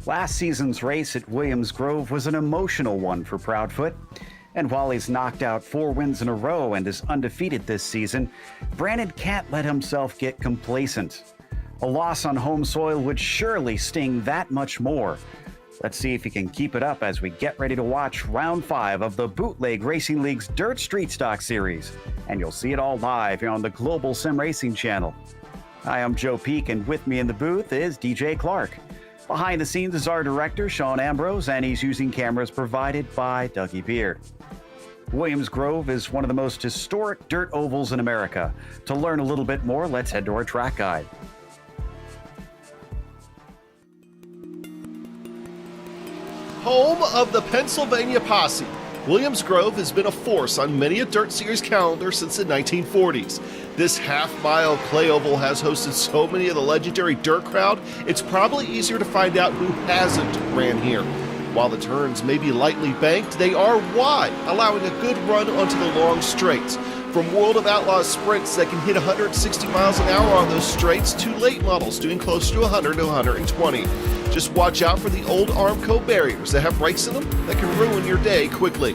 Last season's race at Williams Grove was an emotional one for Proudfoot. And while he's knocked out 4 wins in a row and is undefeated this season, Brandon can't let himself get complacent. A loss on home soil would surely sting that much more. Let's see if he can keep it up as we get ready to watch Round 5 of the Bootleg Racing League's Dirt Street Stock Series. And you'll see it all live here on the Global SimRacing Channel. Hi, I'm Joe Peak, and with me in the booth is DJ Clark. Behind the scenes is our director, Sean Ambrose, and he's using cameras provided by Dougie Beard. Williams Grove is one of the most historic dirt ovals in America. To learn a little bit more, let's head to our track guide. Home of the Pennsylvania Posse, Williams Grove has been a force on many a dirt series calendar since the 1940s. This half-mile clay oval has hosted so many of the legendary dirt crowd, it's probably easier to find out who hasn't ran here. While the turns may be lightly banked, they are wide, allowing a good run onto the long straights. From World of Outlaws sprints that can hit 160 miles an hour on those straights to late models doing close to 100 to 120. Just watch out for the old Armco barriers that have breaks in them that can ruin your day quickly.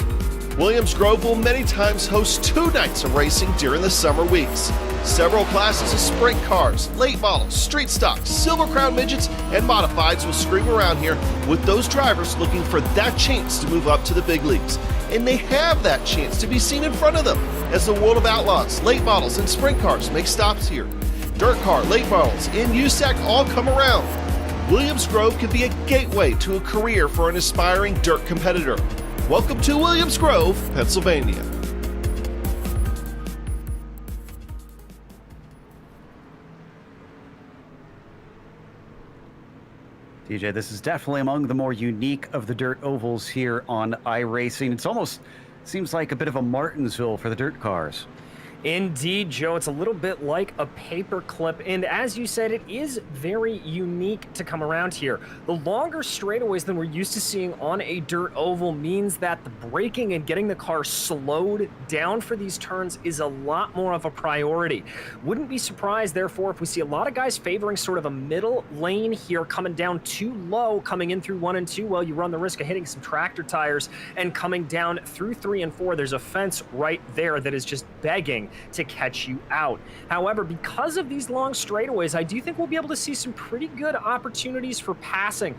Williams Grove will many times host 2 nights of racing during the summer weeks. Several classes of sprint cars, late models, street stocks, Silver Crown midgets, and modifieds will scream around here with those drivers looking for that chance to move up to the big leagues. And they have that chance to be seen in front of them as the World of Outlaws, late models, and sprint cars make stops here. Dirt car, late models, and USAC all come around. Williams Grove can be a gateway to a career for an aspiring dirt competitor. Welcome to Williams Grove, Pennsylvania. DJ, this is definitely among the more unique of the dirt ovals here on iRacing. It's almost seems like a bit of a Martinsville for the dirt cars. Indeed, Joe, it's a little bit like a paper clip, and as you said, it is very unique to come around here. The longer straightaways than we're used to seeing on a dirt oval means that the braking and getting the car slowed down for these turns is a lot more of a priority. Wouldn't be surprised, therefore, if we see a lot of guys favoring sort of a middle lane here, coming down too low, coming in through 1 and 2. Well, you run the risk of hitting some tractor tires, and coming down through 3 and 4, there's a fence right there that is just begging to catch you out. However, because of these long straightaways, I do think we'll be able to see some pretty good opportunities for passing.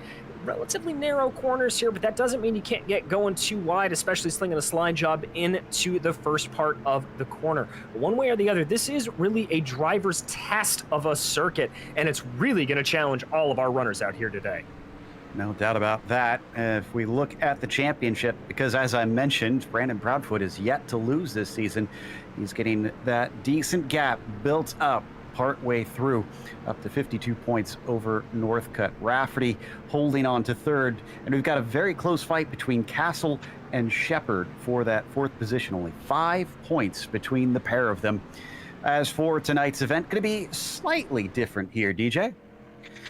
Relatively narrow corners here, but that doesn't mean you can't get going too wide, especially slinging a slide job into the first part of the corner. One way or the other, this is really a driver's test of a circuit, and it's really going to challenge all of our runners out here today. No doubt about that. If we look at the championship, because as I mentioned, Brandon Proudfoot is yet to lose this season. He's getting that decent gap built up partway through, up to 52 points over Northcutt. Rafferty holding on to third, and we've got a very close fight between Castle and Shepard for that 4th position. Only 5 points between the pair of them. As for tonight's event, going to be slightly different here, DJ.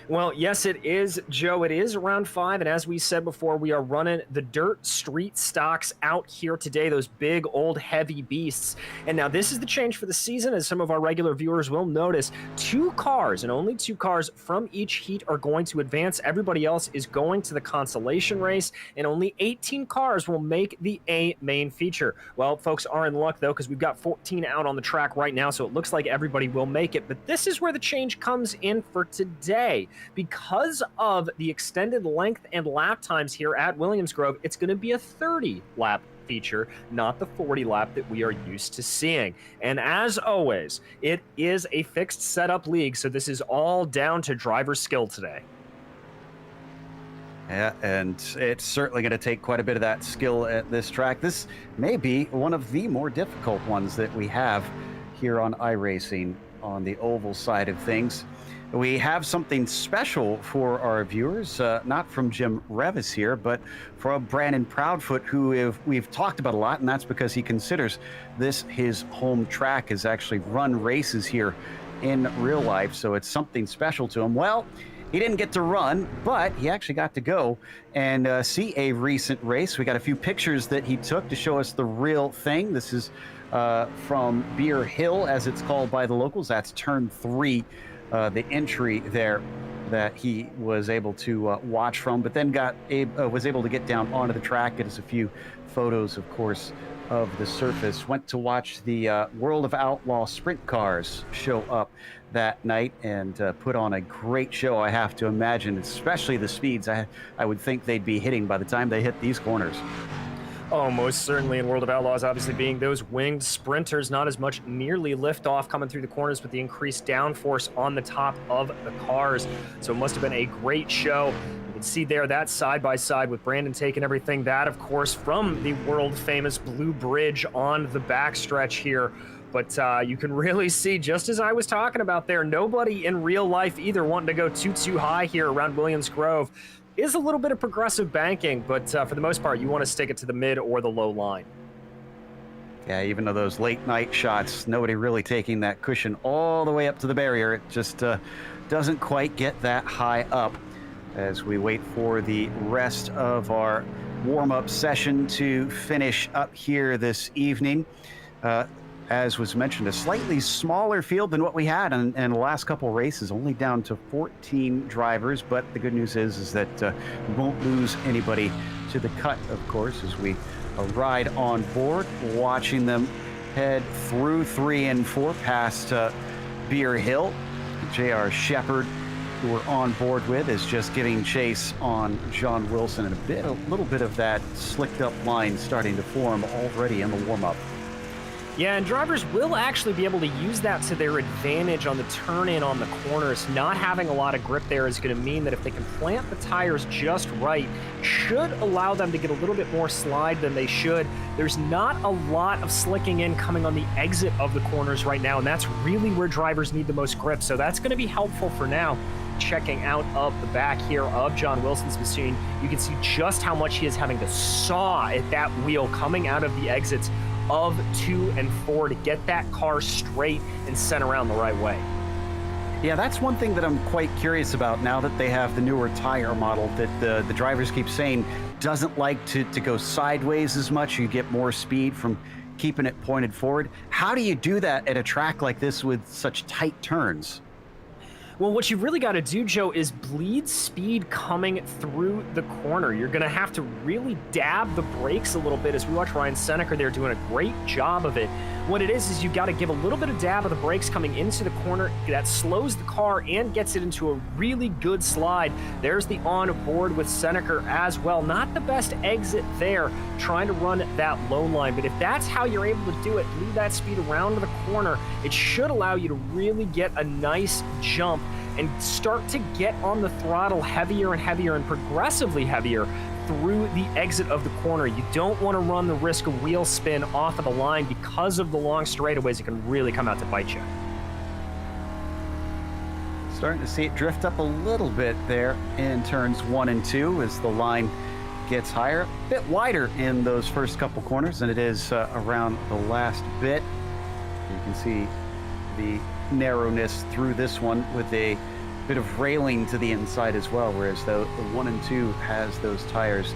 Well, yes, it is, Joe. It is round 5, and as we said before, we are running the dirt street stocks out here today, those big, old, heavy beasts. And now this is the change for the season, as some of our regular viewers will notice. 2 cars, and only 2 cars from each heat are going to advance. Everybody else is going to the consolation race, and only 18 cars will make the A main feature. Well, folks are in luck, though, because we've got 14 out on the track right now, so it looks like everybody will make it. But this is where the change comes in for today. Because of the extended length and lap times here at Williams Grove, it's going to be a 30-lap feature, not the 40-lap that we are used to seeing. And as always, it is a fixed setup league, so this is all down to driver skill today. Yeah, and it's certainly going to take quite a bit of that skill at this track. This may be one of the more difficult ones that we have here on iRacing on the oval side of things. We have something special for our viewers, not from Jim Revis here, but from Brandon Proudfoot, who we've talked about a lot, and that's because he considers this his home track, has actually run races here in real life, so it's something special to him. Well, he didn't get to run, but he actually got to go and see a recent race. We got a few pictures that he took to show us the real thing. This is from Beer Hill, as it's called by the locals. That's turn 3 the entry there that he was able to watch from, but then was able to get down onto the track. Get us a few photos, of course, of the surface. Went to watch the World of Outlaw sprint cars show up that night and put on a great show, I have to imagine, especially the speeds I would think they'd be hitting by the time they hit these corners. Oh, most certainly in World of Outlaws, obviously being those winged sprinters, not as much nearly liftoff coming through the corners with the increased downforce on the top of the cars. So it must have been a great show. You can see there that side-by-side with Brandon taking everything. That, of course, from the world-famous Blue Bridge on the backstretch here. But you can really see, just as I was talking about there, nobody in real life either wanting to go too high here around Williams Grove. Is a little bit of progressive banking, but for the most part, you want to stick it to the mid or the low line. Yeah, even though those late night shots, nobody really taking that cushion all the way up to the barrier. It just doesn't quite get that high up as we wait for the rest of our warm-up session to finish up here this evening. As was mentioned, a slightly smaller field than what we had in the last couple races, only down to 14 drivers. But the good news is that we won't lose anybody to the cut, of course, as we ride on board, watching them head through 3 and 4 past Beer Hill. J.R. Shepard, who we're on board with, is just giving chase on John Wilson, and a little bit of that slicked up line starting to form already in the warm-up. Yeah, and drivers will actually be able to use that to their advantage on the turn-in on the corners. Not having a lot of grip there is going to mean that if they can plant the tires just right, should allow them to get a little bit more slide than they should. There's not a lot of slicking in coming on the exit of the corners right now, and that's really where drivers need the most grip. So that's going to be helpful for now. Checking out of the back here of John Wilson's machine, you can see just how much he is having to saw at that wheel coming out of the exits of 2 and 4 to get that car straight and sent around the right way. Yeah, that's one thing that I'm quite curious about now that they have the newer tire model that the drivers keep saying doesn't like to go sideways as much. You get more speed from keeping it pointed forward. How do you do that at a track like this with such tight turns? Well, what you've really got to do, Joe, is bleed speed coming through the corner. You're going to have to really dab the brakes a little bit, as we watch Ryan Seneca there doing a great job of it. What it is you've got to give a little bit of dab of the brakes coming into the corner. That slows the car and gets it into a really good slide. There's the on board with Seneca as well. Not the best exit there, trying to run that low line. But if that's how you're able to do it, bleed that speed around to the corner, it should allow you to really get a nice jump and start to get on the throttle heavier and heavier and progressively heavier through the exit of the corner. You don't want to run the risk of wheel spin off of the line because of the long straightaways. It can really come out to bite you. Starting to see it drift up a little bit there in turns 1 and 2 as the line gets higher. A bit wider in those first couple corners than it is around the last bit. You can see the narrowness through this one with a bit of railing to the inside as well, whereas the 1 and 2 has those tires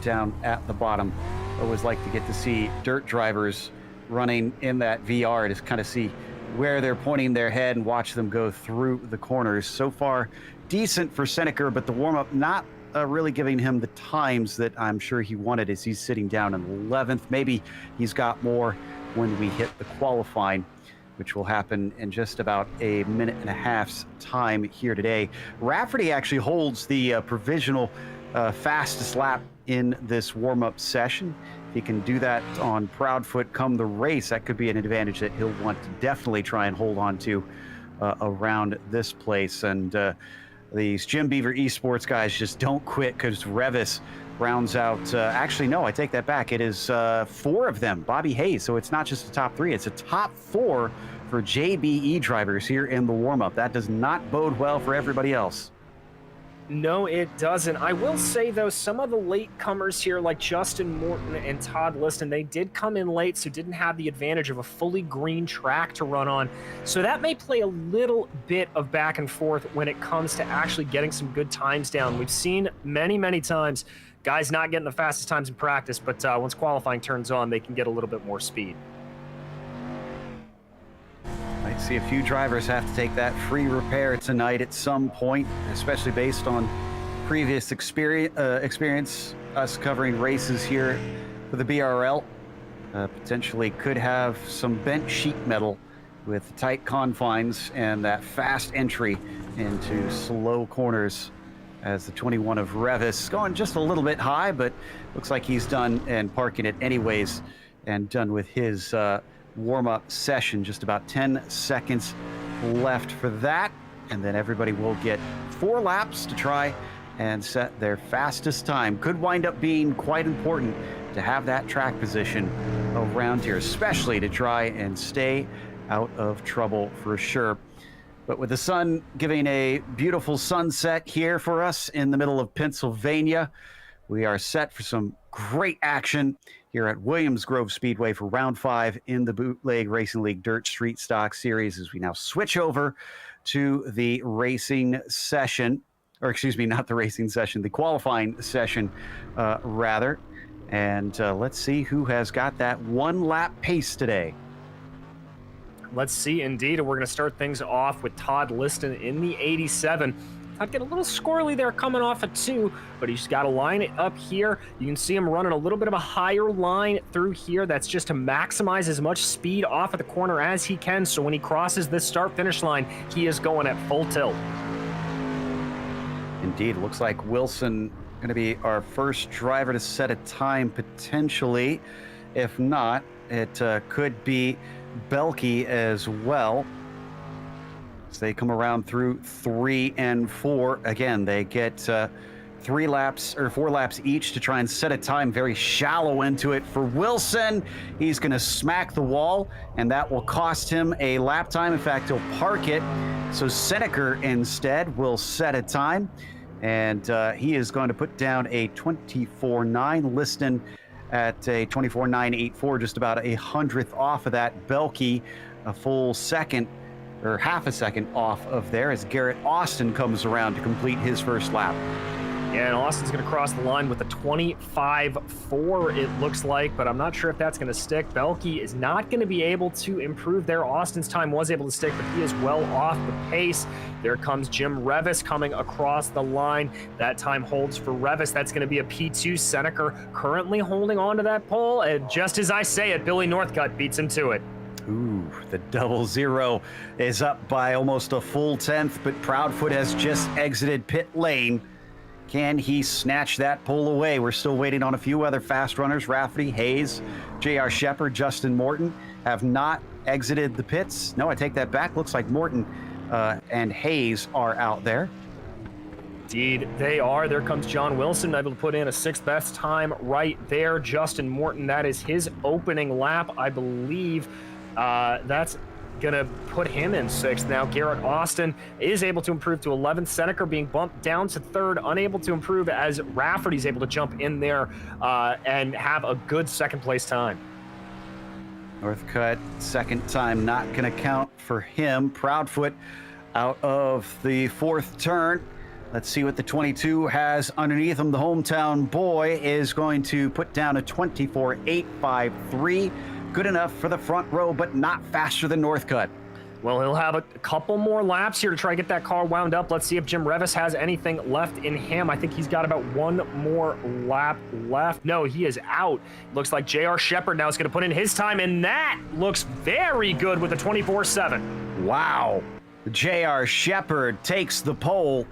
down at the bottom. Always like to get to see dirt drivers running in that VR to kind of see where they're pointing their head and watch them go through the corners. So far, decent for Seneca, but the warm-up not really giving him the times that I'm sure he wanted as he's sitting down in 11th. Maybe he's got more when we hit the qualifying, which will happen in just about a minute and a half's time here today. Rafferty actually holds the provisional fastest lap in this warm-up session. If he can do that on Proudfoot come the race, that could be an advantage that he'll want to definitely try and hold on to around this place. And these Jim Beaver Esports guys just don't quit, because Revis rounds out, actually, no, I take that back. It is 4 of them, Bobby Hayes. So it's not just a top 3, it's a top 4 for JBE drivers here in the warm-up. That does not bode well for everybody else. No, it doesn't. I will say, though, some of the latecomers here, like Justin Morton and Todd Liston, they did come in late, so didn't have the advantage of a fully green track to run on. So that may play a little bit of back and forth when it comes to actually getting some good times down. We've seen many, many times guys not getting the fastest times in practice, but once qualifying turns on, they can get a little bit more speed. I I see a few drivers have to take that free repair tonight at some point, especially based on previous experience us covering races here for the BRL. Potentially could have some bent sheet metal with tight confines and that fast entry into slow corners, as the 21 of Revis going just a little bit high, but looks like he's done and parking it anyways and done with his warm-up session. Just about 10 seconds left for that, and then everybody will get 4 laps to try and set their fastest time. Could wind up being quite important to have that track position around here, especially to try and stay out of trouble for sure. But with the sun giving a beautiful sunset here for us in the middle of Pennsylvania, we are set for some great action here at Williams Grove Speedway for round 5 in the Bootleg Racing League Dirt Street Stock Series, as we now switch over to the racing session, or excuse me, not the racing session, the qualifying session, rather. And let's see who has got that 1 lap pace today. Let's see, indeed. We're going to start things off with Todd Liston in the 87. Todd get a little squirrely there coming off a 2, but he's got to line it up here. You can see him running a little bit of a higher line through here. That's just to maximize as much speed off of the corner as he can, so when he crosses this start-finish line, he is going at full tilt. Indeed, looks like Wilson going to be our first driver to set a time potentially. If not, it could be Belkey as well. As they come around through 3 and 4. Again, they get 3 laps or 4 laps each to try and set a time. Very shallow into it for Wilson. He's going to smack the wall, and that will cost him a lap time. In fact, he'll park it. So Seneker instead will set a time, and he is going to put down a 24.9. Liston at a 24.984, just about a 100th off of that. Belkey a full second or half a second off of there, as Garrett Austin comes around to complete his first lap. Yeah, and Austin's going to cross the line with a 25.4, it looks like, but I'm not sure if that's going to stick. Belkey is not going to be able to improve there. Austin's time was able to stick, but he is well off the pace. There comes Jim Revis coming across the line. That time holds for Revis. That's going to be a P2. Seneker currently holding on to that pole, and just as I say it, Billy Northcutt beats him to it. Ooh, the 00 is up by almost a full 10th, but Proudfoot has just exited pit lane. Can he snatch that pole away? We're still waiting on a few other fast runners. Rafferty, Hayes, J.R. Shepard, Justin Morton have not exited the pits. No, I take that back. Looks like Morton and Hayes are out there. Indeed, they are. There comes John Wilson, able to put in a 6th best time right there. Justin Morton, that is his opening lap, I believe. That's gonna put him in 6th. Now Garrett Austin is able to improve to 11th. Seneker being bumped down to 3rd, unable to improve as Rafferty's able to jump in there and have a good 2nd place time. Northcutt, 2nd time not gonna count for him. Proudfoot out of the 4th turn. Let's see what the 22 has underneath him. The hometown boy is going to put down a 24.853. Good enough for the front row, but not faster than Northcutt. Well, he'll have a couple more laps here to try to get that car wound up. Let's see if Jim Revis has anything left in him. I think he's got about 1 more lap left. No, he is out. Looks like J.R. Shepard now is going to put in his time, and that looks very good with a 24.7. Wow. J.R. Shepard takes the pole.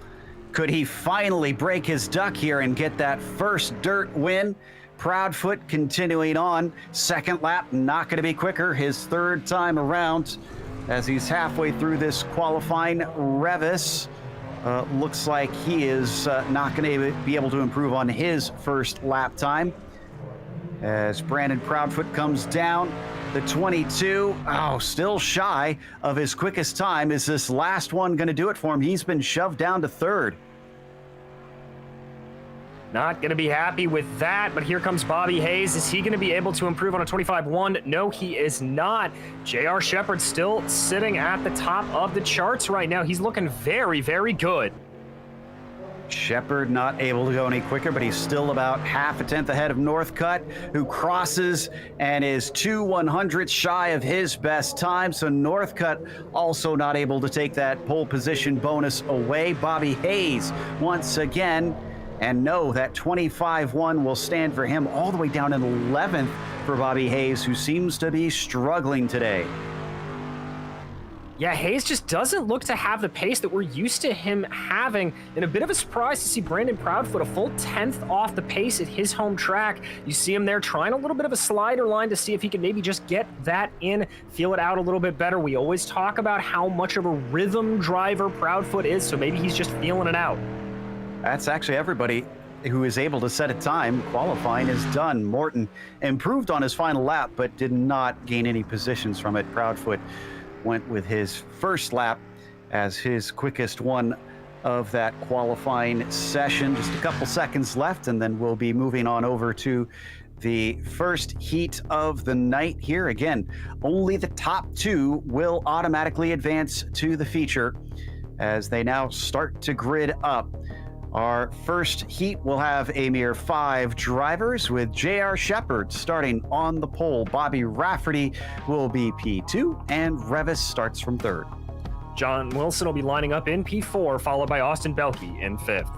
Could he finally break his duck here and get that first dirt win? Proudfoot continuing on. 2nd lap, not going to be quicker. His 3rd time around as he's halfway through this qualifying. Revis looks like he is not going to be able to improve on his first lap time. As Brandon Proudfoot comes down, the 22, still shy of his quickest time. Is this last one going to do it for him? He's been shoved down to 3rd. Not going to be happy with that, but here comes Bobby Hayes. Is he going to be able to improve on a 25.1? No, he is not. J.R. Shepard still sitting at the top of the charts right now. He's looking very, very good. Shepard not able to go any quicker, but he's still about half a tenth ahead of Northcutt, who crosses and is 2/100ths shy of his best time. So Northcutt also not able to take that pole position bonus away. Bobby Hayes once again, and no, that 25-1 will stand for him all the way down in 11th for Bobby Hayes, who seems to be struggling today. Yeah, Hayes just doesn't look to have the pace that we're used to him having. And a bit of a surprise to see Brandon Proudfoot a full 10th off the pace at his home track. You see him there trying a little bit of a slider line to see if he can maybe just get that in, feel it out a little bit better. We always talk about how much of a rhythm driver Proudfoot is, so maybe he's just feeling it out. That's actually everybody who is able to set a time. Qualifying is done. Morton improved on his final lap, but did not gain any positions from it. Proudfoot went with his first lap as his quickest one of that qualifying session. Just a couple seconds left, and then we'll be moving on over to the first heat of the night here. Again, only the top two will automatically advance to the feature as they now start to grid up. Our first heat will have a mere 5 drivers, with J.R. Shepard starting on the pole. Bobby Rafferty will be P2, and Revis starts from 3rd. John Wilson will be lining up in P4, followed by Austin Belke in 5th.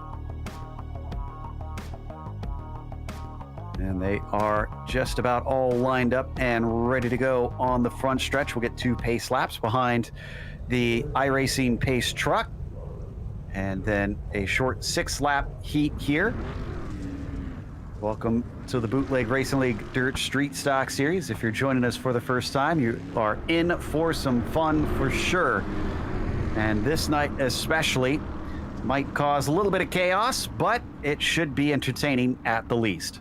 And they are just about all lined up and ready to go on the front stretch. We'll get 2 pace laps behind the iRacing pace truck, and then a short 6-lap heat here. Welcome to the Bootleg Racing League Dirt Street Stock Series. If you're joining us for the first time, you are in for some fun for sure. And this night especially might cause a little bit of chaos, but it should be entertaining at the least.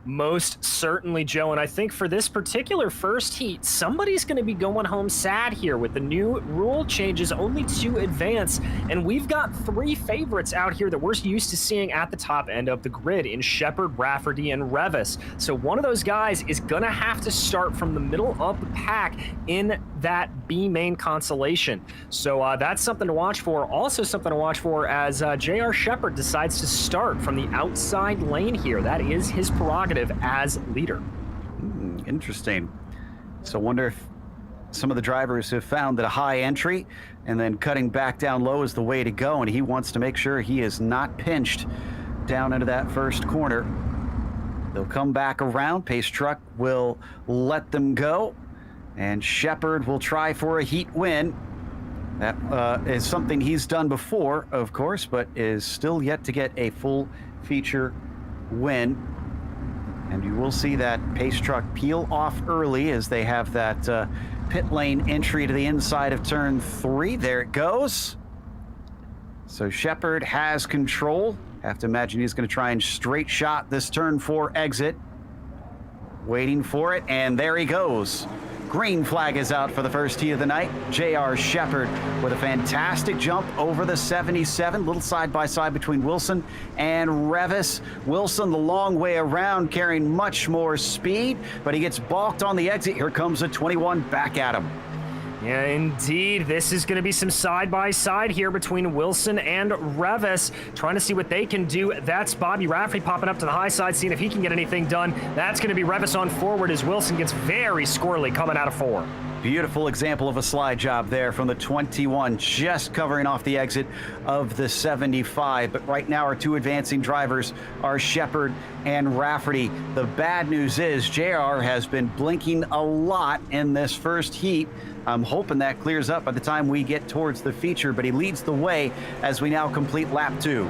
Most certainly, Joe, and I think for this particular first heat, somebody's going to be going home sad here with the new rule changes only to advance, and we've got 3 favorites out here that we're used to seeing at the top end of the grid in Shepard, Rafferty, and Revis. So one of those guys is going to have to start from the middle of the pack in that B main consolation. So that's something to watch for. Also something to watch for as J.R. Shepard decides to start from the outside lane here. That is his prerogative as leader. Interesting. So wonder if some of the drivers have found that a high entry and then cutting back down low is the way to go, and he wants to make sure he is not pinched down into that first corner. They'll come back around. Pace truck will let them go, and Shepard will try for a heat win. That is something he's done before, of course, but is still yet to get a full feature win. And you will see that pace truck peel off early as they have that pit lane entry to the inside of turn 3. There it goes. So Shepard has control. Have to imagine he's going to try and straight shot this turn 4 exit. Waiting for it, and there he goes. Green flag is out for the first heat of the night. J.R. Shepard with a fantastic jump over the 77. Little side-by-side between Wilson and Revis. Wilson the long way around, carrying much more speed, but he gets balked on the exit. Here comes a 21 back at him. Yeah, indeed. This is going to be some side-by-side here between Wilson and Revis, trying to see what they can do. That's Bobby Rafferty popping up to the high side, seeing if he can get anything done. That's going to be Revis on forward as Wilson gets very squirrely coming out of 4. Beautiful example of a slide job there from the 21, just covering off the exit of the 75. But right now our 2 advancing drivers are Shepard and Rafferty. The bad news is JR has been blinking a lot in this first heat. I'm hoping that clears up by the time we get towards the feature, but he leads the way as we now complete lap 2.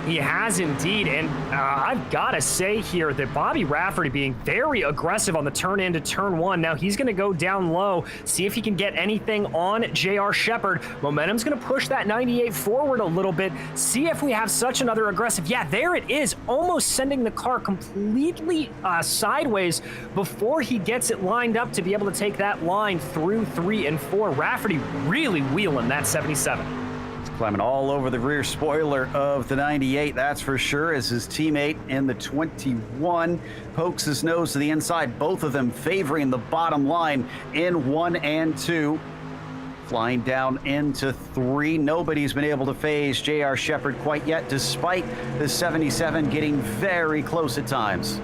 He has indeed, and I've got to say here that Bobby Rafferty being very aggressive on the turn into turn 1. Now he's going to go down low, see if he can get anything on J.R. Shepard. Momentum's going to push that 98 forward a little bit. See if we have such another aggressive. Yeah, there it is, almost sending the car completely sideways before he gets it lined up to be able to take that line through 3 and 4. Rafferty really wheeling that 77. Climbing all over the rear spoiler of the 98, that's for sure, as his teammate in the 21 pokes his nose to the inside, both of them favoring the bottom line in 1 and 2. Flying down into 3. Nobody's been able to phase J.R. Shepherd quite yet, despite the 77 getting very close at times.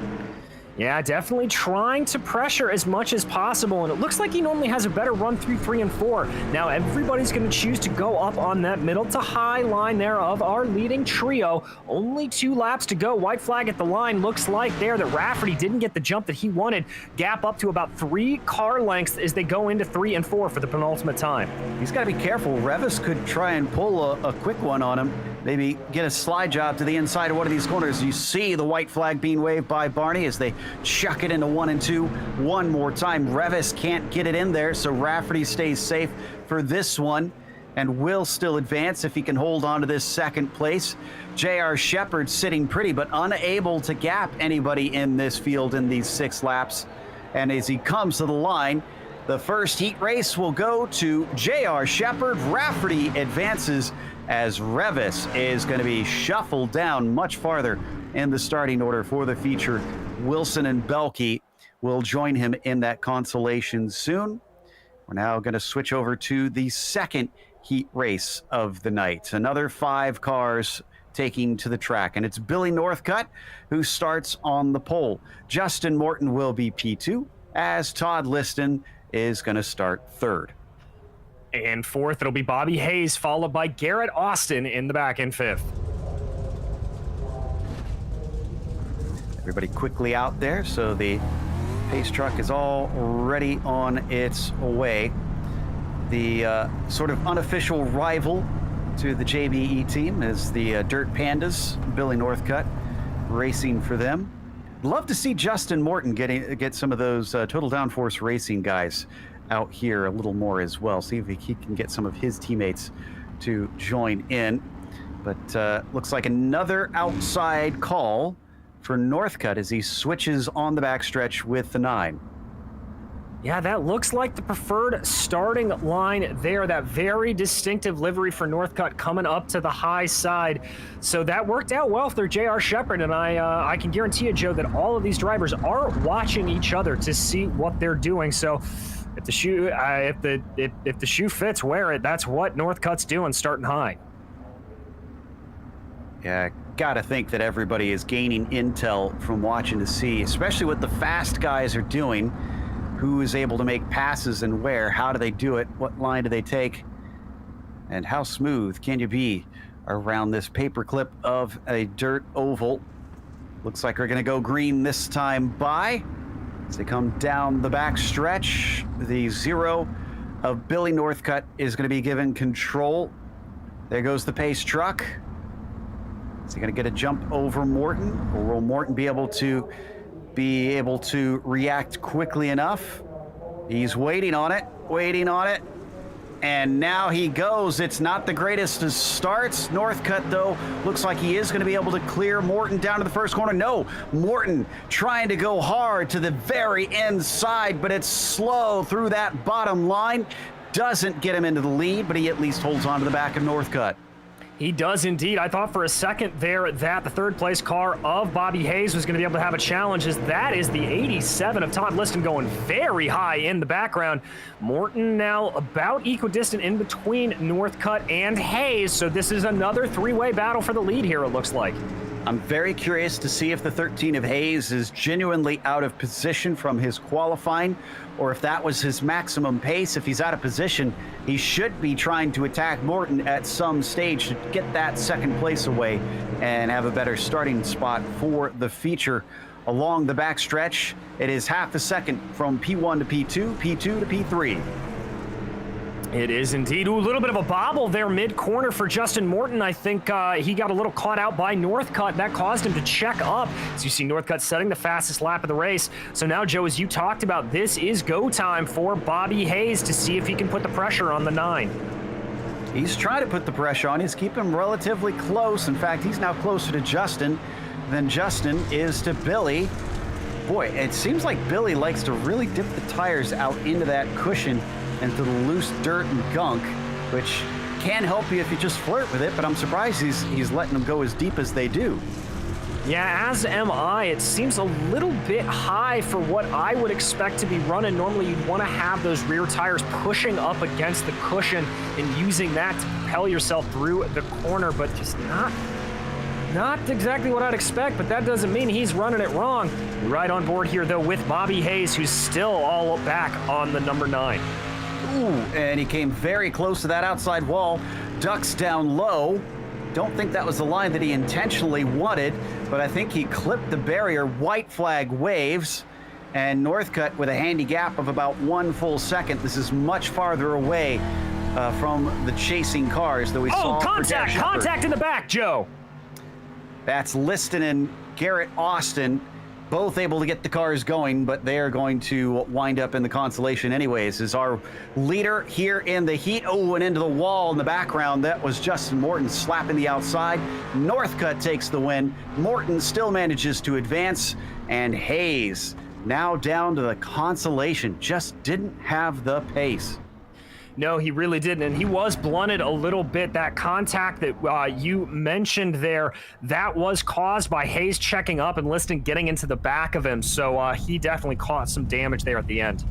Yeah, definitely trying to pressure as much as possible, and it looks like he normally has a better run through 3 and 4. Now everybody's going to choose to go up on that middle to high line there of our leading trio. Only 2 laps to go. White flag at the line. Looks like there that Rafferty didn't get the jump that he wanted. Gap up to about 3 car lengths as they go into 3 and 4 for the penultimate time. He's got to be careful. Revis could try and pull a quick one on him. Maybe get a slide job to the inside of one of these corners. You see the white flag being waved by Barney as they chuck it into 1 and 2 one more time. Revis can't get it in there, so Rafferty stays safe for this one and will still advance if he can hold on to this second place. J.R. Shepherd sitting pretty, but unable to gap anybody in this field in these 6 laps. And as he comes to the line, the first heat race will go to J.R. Shepherd. Rafferty advances as Revis is going to be shuffled down much farther in the starting order for the feature. Wilson and Belke will join him in that consolation soon. We're now going to switch over to the second heat race of the night. Another 5 cars taking to the track, and it's Billy Northcutt who starts on the pole. Justin Morton will be P2, as Todd Liston is going to start 3rd. And 4th, it'll be Bobby Hayes, followed by Garrett Austin in the back in 5th. Everybody quickly out there, so the pace truck is already on its way. The sort of unofficial rival to the JBE team is the Dirt Pandas, Billy Northcutt, racing for them. Love to see Justin Morton get some of those Total Downforce Racing guys out here a little more as well. See if he can get some of his teammates to join in. But looks like another outside call for Northcutt as he switches on the backstretch with the 9. Yeah, that looks like the preferred starting line there. That very distinctive livery for Northcutt coming up to the high side. So that worked out well for J.R. Shepherd, and I can guarantee you, Joe, that all of these drivers are watching each other to see what they're doing. So if the shoe fits, wear it. That's what Northcutt's doing, starting high. Yeah, gotta think that everybody is gaining intel from watching to see, especially what the fast guys are doing. Who is able to make passes and where? How do they do it? What line do they take? And how smooth can you be around this paperclip of a dirt oval? Looks like we're gonna go green this time by. As they come down the back stretch, the 0 of Billy Northcutt is gonna be given control. There goes the pace truck. Is he gonna get a jump over Morton? Or will Morton be able to react quickly enough? He's waiting on it, and now he goes. It's not the greatest of starts. Northcutt, though, looks like he is going to be able to clear Morton down to the first corner. No, Morton trying to go hard to the very inside, but it's slow through that bottom line. Doesn't get him into the lead, but he at least holds on to the back of Northcutt. He does indeed. I thought for a second there that the 3rd place car of Bobby Hayes was going to be able to have a challenge, as that is the 87 of Todd Liston going very high in the background. Morton now about equidistant in between Northcutt and Hayes, so this is another 3-way battle for the lead here, it looks like. I'm very curious to see if the 13 of Hayes is genuinely out of position from his qualifying, or if that was his maximum pace. If he's out of position, he should be trying to attack Morton at some stage to get that 2nd place away and have a better starting spot for the feature. Along the backstretch, it is half a second from P1 to P2, P2 to P3. It is indeed. Ooh, a little bit of a bobble there mid-corner for Justin Morton. I think he got a little caught out by Northcutt. That caused him to check up. As you see, Northcutt setting the fastest lap of the race. So now, Joe, as you talked about, this is go time for Bobby Hayes to see if he can put the pressure on the 9. He's trying to put the pressure on. He's keeping him relatively close. In fact, he's now closer to Justin than Justin is to Billy. Boy, it seems like Billy likes to really dip the tires out into that cushion and to the loose dirt and gunk, which can help you if you just flirt with it, but I'm surprised he's letting them go as deep as they do. Yeah, as am I. It seems a little bit high for what I would expect to be running. Normally, you'd want to have those rear tires pushing up against the cushion and using that to propel yourself through the corner, but just not exactly what I'd expect, but that doesn't mean he's running it wrong. We're right on board here, though, with Bobby Hayes, who's still all back on the number 9. Ooh, and he came very close to that outside wall, ducks down low. Don't think that was the line that he intentionally wanted, but I think he clipped the barrier. White flag waves, and Northcutt with a handy gap of about 1 full second. This is much farther away from the chasing cars that we saw. Oh, contact in the back, Joe. That's Liston and Garrett Austin, both able to get the cars going, but they are going to wind up in the consolation anyways. Is our leader here in the heat. Oh, and into the wall in the background. That was Justin Morton slapping the outside. Northcutt takes the win. Morton still manages to advance, and Hayes now down to the consolation. Just didn't have the pace. No, he really didn't, and he was blunted a little bit. That contact that you mentioned there, that was caused by Hayes checking up and Liston getting into the back of him, so he definitely caught some damage there at the end.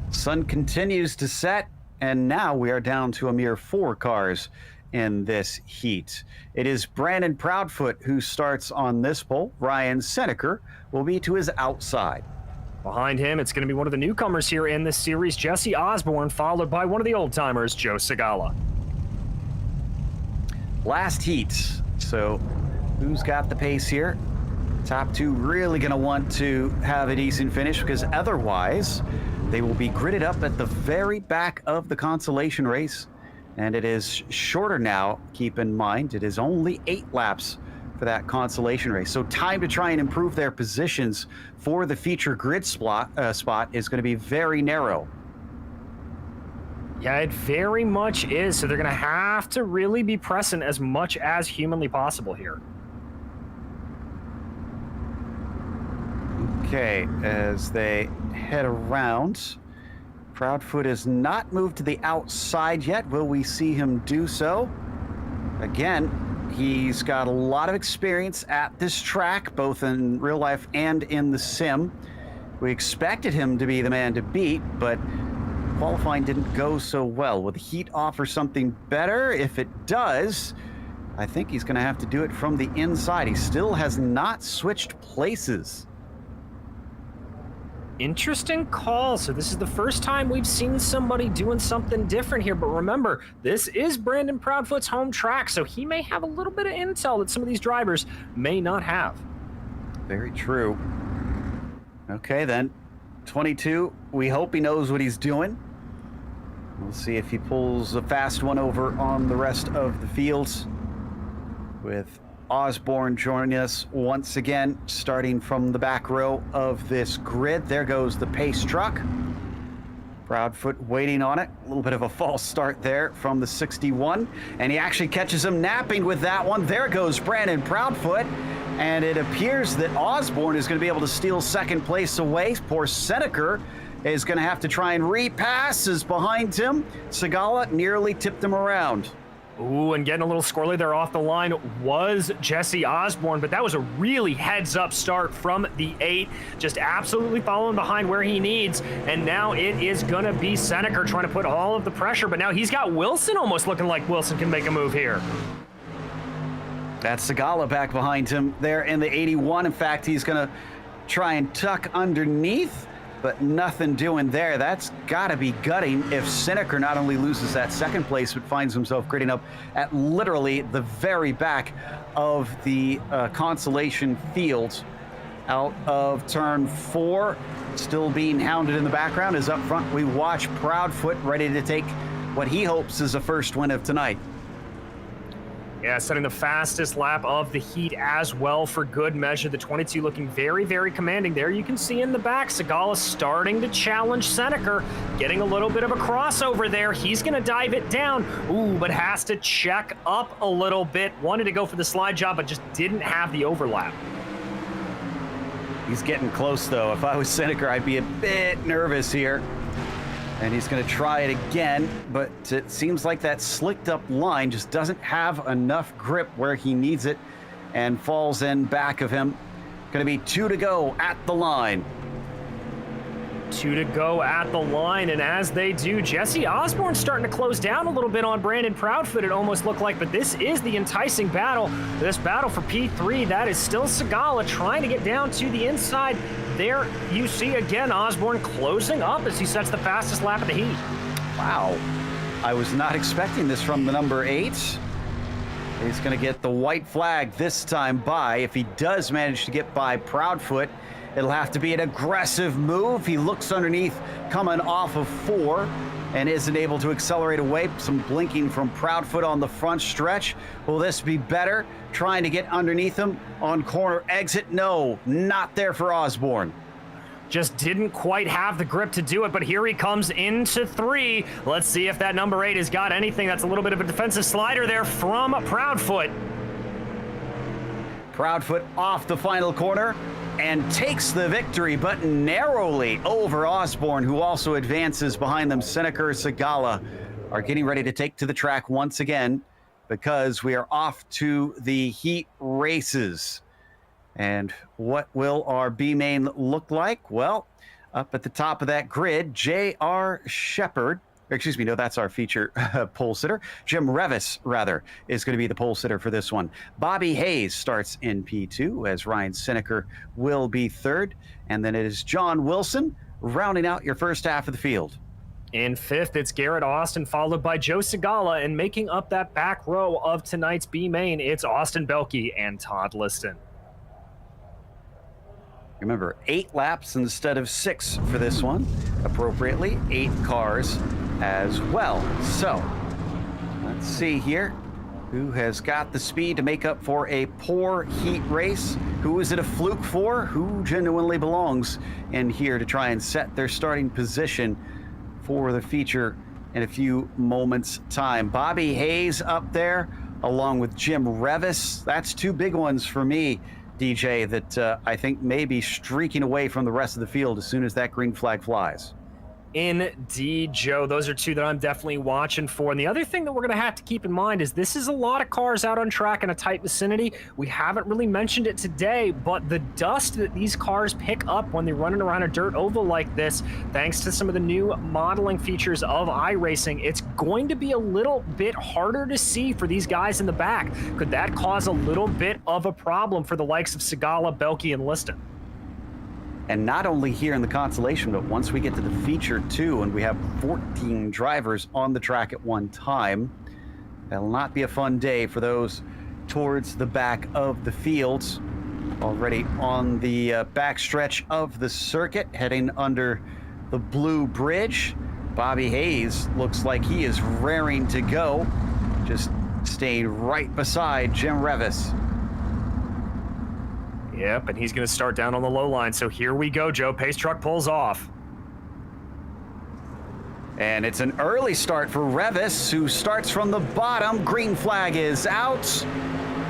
Sun continues to set, and now we are down to a mere 4 cars in this heat. It is Brandon Proudfoot who starts on this pole. Ryan Seneker will be to his outside. Behind him, it's going to be one of the newcomers here in this series, Jesse Osborne, followed by one of the old-timers, Joe Segala. Last heat, so who's got the pace here? Top 2 really going to want to have a decent finish, because otherwise they will be gridded up at the very back of the consolation race. And it is shorter now, keep in mind. It is only 8 laps for that consolation race. So time to try and improve their positions for the feature grid spot is going to be very narrow. Yeah, it very much is. So they're going to have to really be pressing as much as humanly possible here. Okay, as they head around, Proudfoot has not moved to the outside yet. Will we see him do so? Again, he's got a lot of experience at this track, both in real life and in the sim. We expected him to be the man to beat, but qualifying didn't go so well. Will the heat offer something better? If it does, I think he's going to have to do it from the inside. He still has not switched places. Interesting call. So this is the first time we've seen somebody doing something different here. But remember, this is Brandon Proudfoot's home track, so he may have a little bit of intel that some of these drivers may not have. Very true. Okay, then. 22, we hope he knows what he's doing. We'll see if he pulls a fast one over on the rest of the fields, with Osborne joining us once again, starting from the back row of this grid. There goes the pace truck. Proudfoot waiting on it. A little bit of a false start there from the 61, and he actually catches him napping with that one. There goes Brandon Proudfoot, and it appears that Osborne is going to be able to steal second place away. Poor Seneker is going to have to try and repass, as behind him, Segala nearly tipped him around. Ooh, and getting a little squirrely there off the line was Jesse Osborne, but that was a really heads-up start from the 8, just absolutely following behind where he needs, and now it is going to be Seneker trying to put all of the pressure, but now he's got Wilson almost looking like Wilson can make a move here. That's Segala back behind him there in the 81. In fact, he's going to try and tuck underneath, but nothing doing there. That's got to be gutting if Seneker not only loses that second place, but finds himself gridding up at literally the very back of the consolation field. Out of turn 4, still being hounded in the background, is up front. We watch Proudfoot ready to take what he hopes is the first win of tonight. Yeah, setting the fastest lap of the heat as well for good measure. The 22 looking very, very commanding. There you can see in the back, Segala starting to challenge Seneker, getting a little bit of a crossover there. He's going to dive it down. Ooh, but has to check up a little bit. Wanted to go for the slide job, but just didn't have the overlap. He's getting close, though. If I was Seneker, I'd be a bit nervous here. And he's going to try it again, but it seems like that slicked up line just doesn't have enough grip where he needs it. and falls in back of him. Going to be 2 to go at the line. 2 to go at the line, and as they do, Jesse Osborne's starting to close down a little bit on Brandon Proudfoot, it almost looked like, but this is the enticing battle. This battle for P3, that is still Segala trying to get down to the inside. There you see again Osborne closing up as he sets the fastest lap of the heat. Wow, I was not expecting this from the number 8. He's going to get the white flag this time by. If he does manage to get by Proudfoot, it'll have to be an aggressive move. He looks underneath coming off of 4 and isn't able to accelerate away. Some blinking from Proudfoot on the front stretch. Will this be better? Trying to get underneath him on corner exit. No, not there for Osborne. Just didn't quite have the grip to do it, but here he comes into 3. Let's see if that number 8 has got anything. That's a little bit of a defensive slider there from Proudfoot. Proudfoot off the final corner and takes the victory, but narrowly over Osborne, who also advances behind them. Seneca, Segala are getting ready to take to the track once again because we are off to the heat races. And what will our B main look like? Well, up at the top of that grid, J.R. Shepard, excuse me, no, that's our feature pole sitter. Jim Revis, rather, is going to be the pole sitter for this one. Bobby Hayes starts in P2 as Ryan Seneca will be 3rd. And then it is John Wilson rounding out your first half of the field. In 5th, it's Garrett Austin, followed by Joe Segala, and making up that back row of tonight's B main, it's Austin Belke and Todd Liston. Remember, 8 laps instead of 6 for this one. Appropriately, 8 cars as well. So, let's see here. Who has got the speed to make up for a poor heat race? Who is it a fluke for? Who genuinely belongs in here to try and set their starting position for the feature in a few moments' time? Bobby Hayes up there, along with Jim Revis. That's 2 big ones for me, DJ, that I think may be streaking away from the rest of the field as soon as that green flag flies. Indeed, Joe. Those are 2 that I'm definitely watching for. And the other thing that we're going to have to keep in mind is this is a lot of cars out on track in a tight vicinity. We haven't really mentioned it today, but the dust that these cars pick up when they're running around a dirt oval like this, thanks to some of the new modeling features of iRacing, it's going to be a little bit harder to see for these guys in the back. Could that cause a little bit of a problem for the likes of Segala, Belke, and Liston? And not only here in the consolation, but once we get to the feature 2 and we have 14 drivers on the track at one time, that'll not be a fun day for those towards the back of the fields. Already on the backstretch of the circuit, heading under the blue bridge. Bobby Hayes looks like he is raring to go, just staying right beside Jim Revis. Yep, and he's going to start down on the low line. So here we go, Joe. Pace truck pulls off. And it's an early start for Revis, who starts from the bottom. Green flag is out.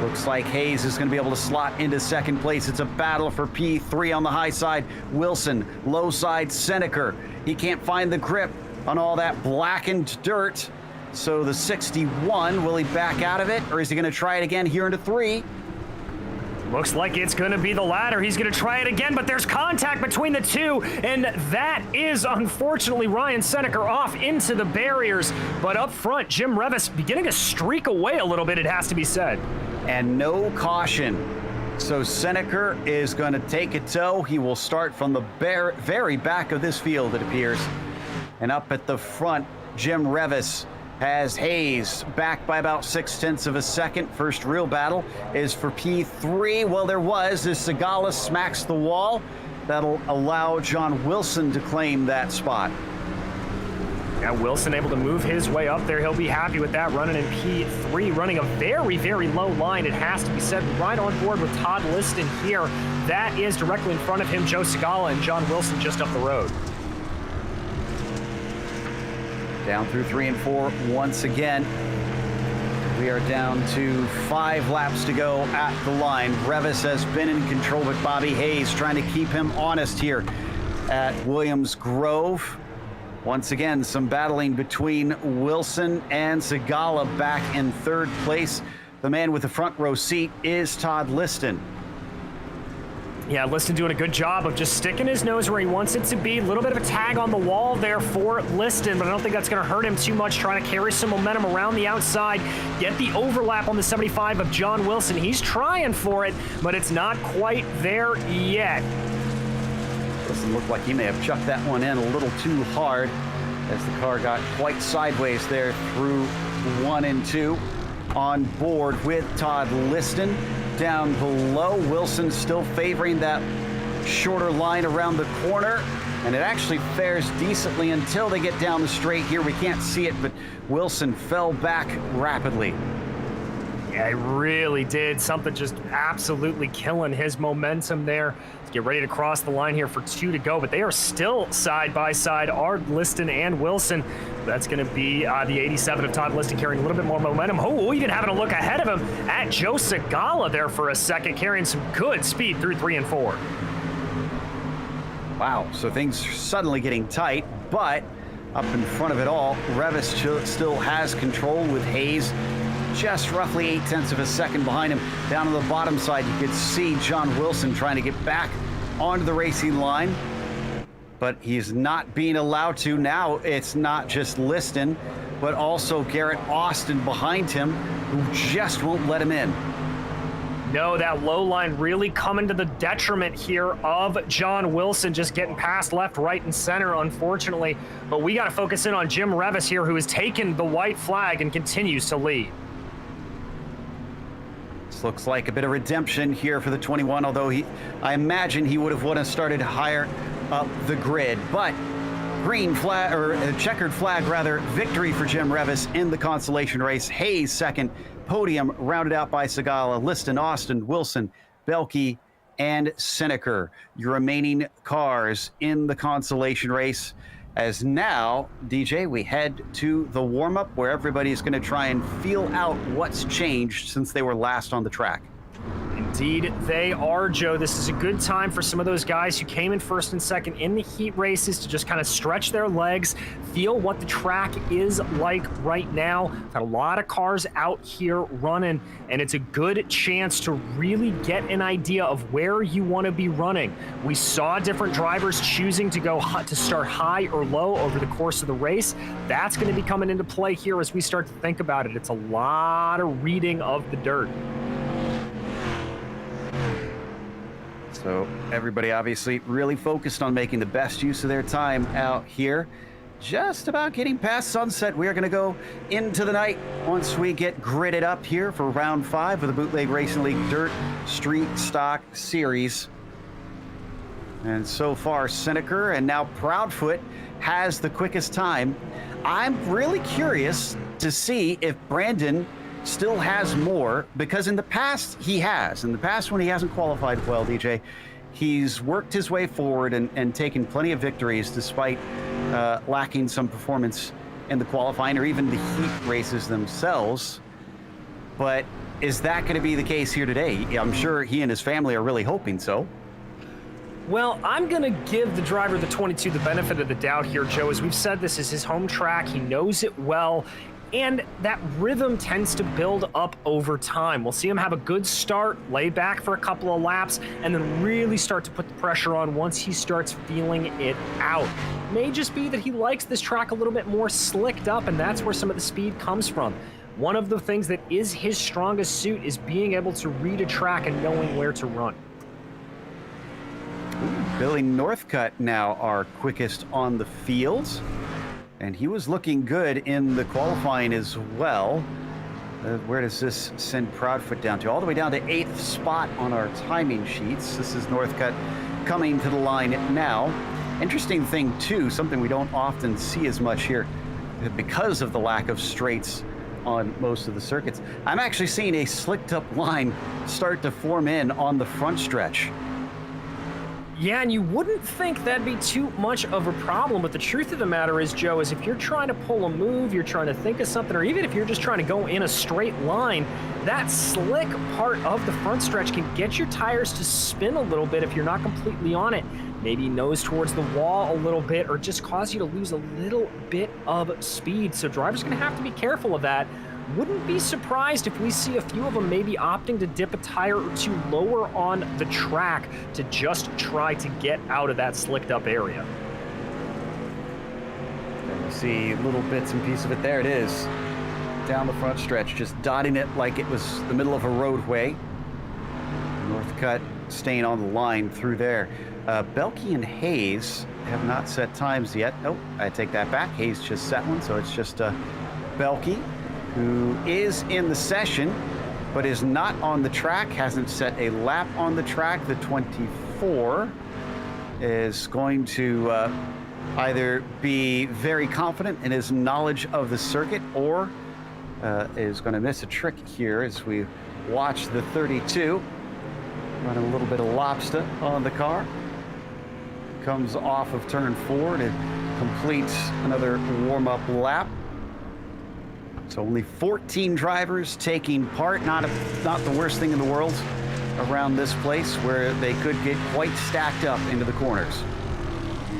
Looks like Hayes is going to be able to slot into 2nd place. It's a battle for P3 on the high side. Wilson, low side, Seneca. He can't find the grip on all that blackened dirt. So the 61, will he back out of it? Or is he going to try it again here into 3? Looks like it's going to be the latter. He's going to try it again, but there's contact between the 2, and that is, unfortunately, Ryan Seneca off into the barriers. But up front, Jim Revis beginning to streak away a little bit, it has to be said. And no caution. So Seneca is going to take a tow. He will start from the very back of this field, it appears. And up at the front, Jim Revis has Hayes back by about 0.6 of a second. First real battle is for P3. Well, there was as Segala smacks the wall. That'll allow John Wilson to claim that spot. Yeah, Wilson able to move his way up there. He'll be happy with that, running in P3, running a very, very low line. It has to be said, right on board with Todd Liston here. That is directly in front of him, Joe Segala and John Wilson just up the road. Down through 3 and 4 once again. We are down to 5 laps to go at the line. Revis has been in control with Bobby Hayes, trying to keep him honest here at Williams Grove. Once again, some battling between Wilson and Segala back in 3rd place. The man with the front row seat is Todd Liston. Yeah, Liston doing a good job of just sticking his nose where he wants it to be. A little bit of a tag on the wall there for Liston, but I don't think that's going to hurt him too much, trying to carry some momentum around the outside, get the overlap on the 75 of John Wilson. He's trying for it, but it's not quite there yet. Doesn't look like he may have chucked that one in a little too hard as the car got quite sideways there through 1 and 2. On board with Todd Liston. Down below, Wilson still favoring that shorter line around the corner, and it actually fares decently until they get down the straight here. We can't see it, but Wilson fell back rapidly. Yeah, he really did. Something just absolutely killing his momentum there. Let's get ready to cross the line here for 2 to go, but they are still side by side, are Liston and Wilson. That's going to be the 87 of Todd Liston carrying a little bit more momentum. Oh, even having a look ahead of him at Joe Segala there for a second, carrying some good speed through 3 and 4. Wow, so things are suddenly getting tight, but up in front of it all, Revis still has control with Hayes just roughly 0.8 of a second behind him. Down on the bottom side, you could see John Wilson trying to get back onto the racing line, but he's not being allowed to. Now it's not just Liston, but also Garrett Austin behind him, who just won't let him in. No, that low line really coming to the detriment here of John Wilson, just getting past left, right, and center, unfortunately. But we got to focus in on Jim Revis here, who has taken the white flag and continues to lead. Looks like a bit of redemption here for the 21, although I imagine he would have wanted to started higher up the grid. But green flag, or checkered flag rather, victory for Jim Revis in the consolation race. Hayes second, podium rounded out by Segala, Liston, Austin, Wilson, Belke, and Seneker. Your remaining cars in the consolation race. As now, DJ, we head to the warm-up where everybody's going to try and feel out what's changed since they were last on the track. Indeed, they are, Joe. This is a good time for some of those guys who came in first and second in the heat races to just kind of stretch their legs, feel what the track is like right now. Got a lot of cars out here running, and it's a good chance to really get an idea of where you want to be running. We saw different drivers choosing to go to start high or low over the course of the race. That's going to be coming into play here as we start to think about it. It's a lot of reading of the dirt. So everybody obviously really focused on making the best use of their time out here. Just about getting past sunset. We are going to go into the night once we get gridded up here for round 5 of the Bootleg Racing League Dirt Street Stock Series. And so far, Seneker and now Proudfoot has the quickest time. I'm really curious to see if Brandon still has more, because in the past he has. In the past, when he hasn't qualified well, DJ, he's worked his way forward and taken plenty of victories despite lacking some performance in the qualifying or even the heat races themselves. But is that going to be the case here today? I'm sure he and his family are really hoping so. Well, I'm going to give the driver, the 22, the benefit of the doubt here, Joe. As we've said, this is his home track. He knows it well. And that rhythm tends to build up over time. We'll see him have a good start, lay back for a couple of laps, and then really start to put the pressure on once he starts feeling it out. May just be that he likes this track a little bit more slicked up, and that's where some of the speed comes from. One of the things that is his strongest suit is being able to read a track and knowing where to run. Billy Northcutt now our quickest on the field. And he was looking good in the qualifying as well. Where does this send Proudfoot down to? All the way down to 8th spot on our timing sheets. This is Northcutt coming to the line now. Interesting thing, too, something we don't often see as much here because of the lack of straights on most of the circuits. I'm actually seeing a slicked up line start to form in on the front stretch. Yeah, and you wouldn't think that'd be too much of a problem, but the truth of the matter is, Joe, is if you're trying to pull a move, you're trying to think of something, or even if you're just trying to go in a straight line, that slick part of the front stretch can get your tires to spin a little bit if you're not completely on it. Maybe nose towards the wall a little bit, or just cause you to lose a little bit of speed. So drivers are going to have to be careful of that. Wouldn't be surprised if we see a few of them maybe opting to dip a tire or two lower on the track to just try to get out of that slicked up area. And you see little bits and pieces of it. There it is. Down the front stretch, just dotting it like it was the middle of a roadway. Northcutt staying on the line through there. Belke and Hayes have not set times yet. Oh, I take that back. Hayes just set one, so it's just Belke, who is in the session, but is not on the track, hasn't set a lap on the track. The 24 is going to either be very confident in his knowledge of the circuit or is going to miss a trick here as we watch the 32 run a little bit of lobster on the car. Comes off of turn 4 to complete another warm-up lap. So only 14 drivers taking part. Not the worst thing in the world around this place where they could get quite stacked up into the corners.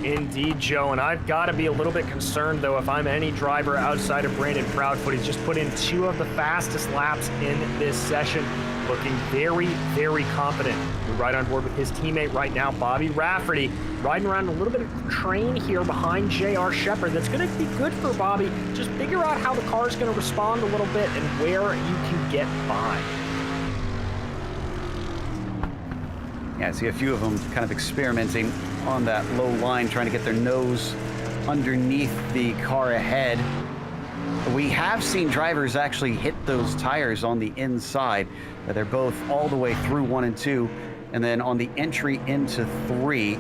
Indeed, Joe, and I've got to be a little bit concerned, though, if I'm any driver outside of Brandon Proudfoot. He's just put in 2 of the fastest laps in this session, looking very, very confident. We're right on board with his teammate right now, Bobby Rafferty, riding around a little bit of train here behind J.R. Shepard. That's going to be good for Bobby. Just figure out how the car is going to respond a little bit and where you can get by. Yeah, I see a few of them kind of experimenting on that low line, trying to get their nose underneath the car ahead. We have seen drivers actually hit those tires on the inside. They're both all the way through 1 and 2, and then on the entry into 3.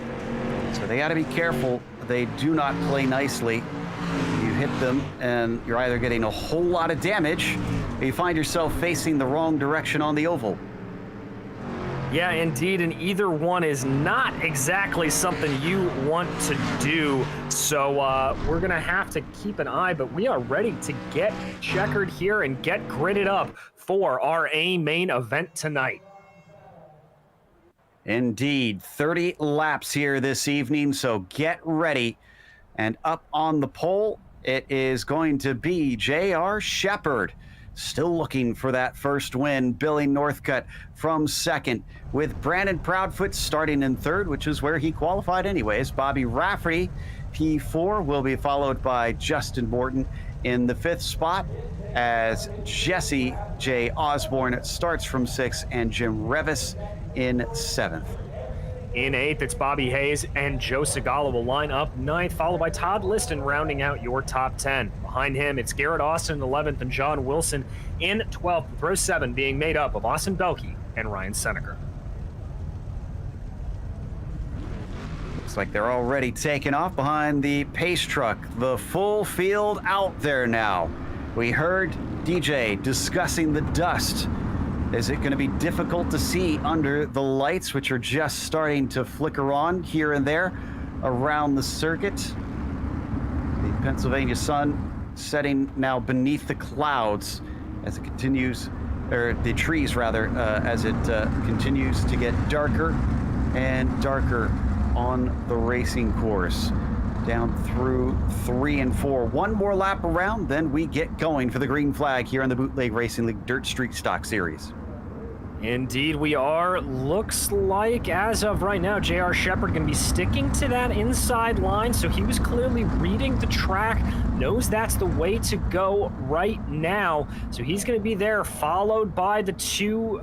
So they got to be careful. They do not play nicely. You hit them, and you're either getting a whole lot of damage, or you find yourself facing the wrong direction on the oval. Yeah, indeed, and either one is not exactly something you want to do. So we're going to have to keep an eye, but we are ready to get checkered here and get gridded up for our main event tonight. Indeed, 30 laps here this evening, so get ready. And up on the pole, it is going to be J.R. Shepard. Still looking for that first win. Billy Northcutt from second, with Brandon Proudfoot starting in third, which is where he qualified anyways. Bobby Rafferty, P4, will be followed by Justin Morton in the 5th spot, as Jesse J. Osborne starts from 6th, and Jim Revis in 7th. In 8th, it's Bobby Hayes and Joe Segala will line up 9th, followed by Todd Liston rounding out your top 10. Behind him, it's Garrett Austin in 11th and John Wilson in 12th, with row 7 being made up of Austin Belke and Ryan Seneca. Looks like they're already taking off behind the pace truck. The full field out there now. We heard DJ discussing the dust. Is it going to be difficult to see under the lights, which are just starting to flicker on here and there around the circuit? The Pennsylvania sun setting now beneath the clouds as it continues, or the trees rather, as it continues to get darker and darker on the racing course. Down through 3 and 4. One more lap around, then we get going for the green flag here on the Bootleg Racing League Dirt Street Stock Series. Indeed, we are. Looks like, as of right now, J.R. Shepard going to be sticking to that inside line, so he was clearly beating the track, knows that's the way to go right now. So he's going to be there, followed by the 2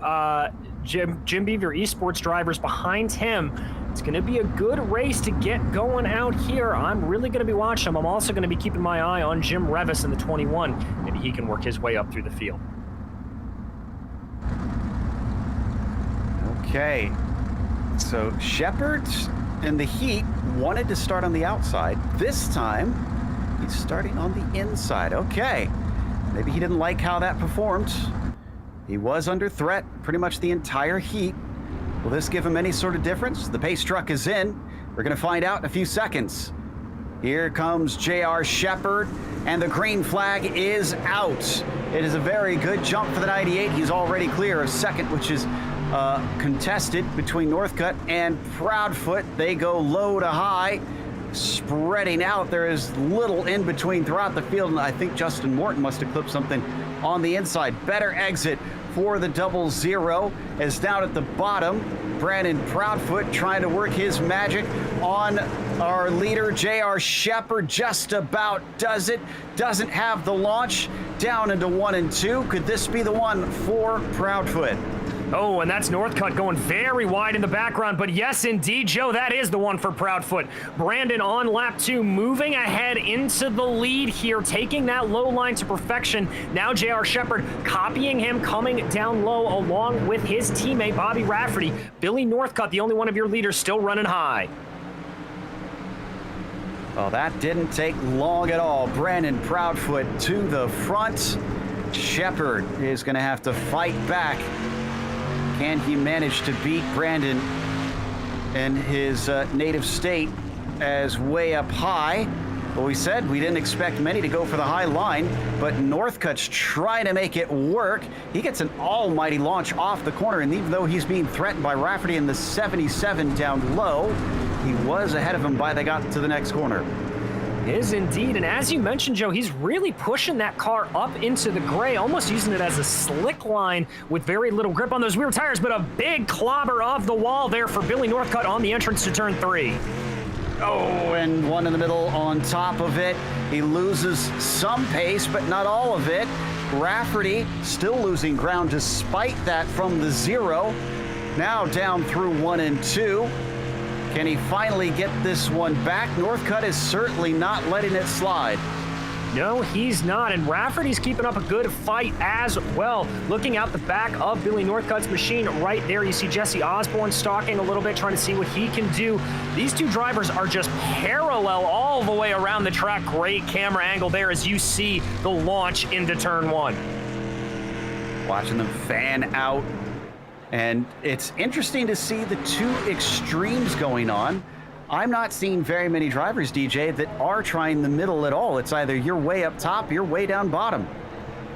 Jim Beaver Esports drivers behind him. It's going to be a good race to get going out here. I'm really going to be watching him. I'm also going to be keeping my eye on Jim Revis in the 21. Maybe he can work his way up through the field. Okay, so Shepard in the heat wanted to start on the outside. This time, he's starting on the inside. Okay, maybe he didn't like how that performed. He was under threat pretty much the entire heat. Will this give him any sort of difference? The pace truck is in. We're going to find out in a few seconds. Here comes J.R. Shepard, and the green flag is out. It is a very good jump for the 98. He's already clear of second, which is contested between Northcutt and Proudfoot. They go low to high, spreading out. There is little in between throughout the field, and I think Justin Morton must have clipped something on the inside. Better exit for the 00, as down at the bottom, Brandon Proudfoot trying to work his magic on our leader, J.R. Shepard. Just about does it. Doesn't have the launch. Down into 1 and 2. Could this be the one for Proudfoot? Oh, and that's Northcutt going very wide in the background. But yes, indeed, Joe, that is the one for Proudfoot. Brandon on lap 2, moving ahead into the lead here, taking that low line to perfection. Now J.R. Shepard copying him, coming down low along with his teammate, Bobby Rafferty. Billy Northcutt, the only one of your leaders, still running high. Well, that didn't take long at all. Brandon Proudfoot to the front. Shepard is going to have to fight back. Can he manage to beat Brandon in his native state as way up high? Well, we said we didn't expect many to go for the high line, but Northcutt's trying to make it work. He gets an almighty launch off the corner, and even though he's being threatened by Rafferty in the 77 down low, he was ahead of him by the got to the next corner. Is indeed, and as you mentioned, Joe, he's really pushing that car up into the gray, almost using it as a slick line with very little grip on those rear tires, but a big clobber of the wall there for Billy Northcutt on the entrance to turn 3. Oh, and one in the middle on top of it. He loses some pace, but not all of it. Rafferty still losing ground despite that from the 0. Now down through 1 and 2. Can he finally get this one back? Northcutt is certainly not letting it slide. No, he's not, and Rafferty's keeping up a good fight as well. Looking out the back of Billy Northcutt's machine right there, you see Jesse Osborne stalking a little bit, trying to see what he can do. These two drivers are just parallel all the way around the track. Great camera angle there as you see the launch into turn 1. Watching them fan out. And it's interesting to see the two extremes going on. I'm not seeing very many drivers, DJ, that are trying the middle at all. It's either you're way up top, you're way down bottom.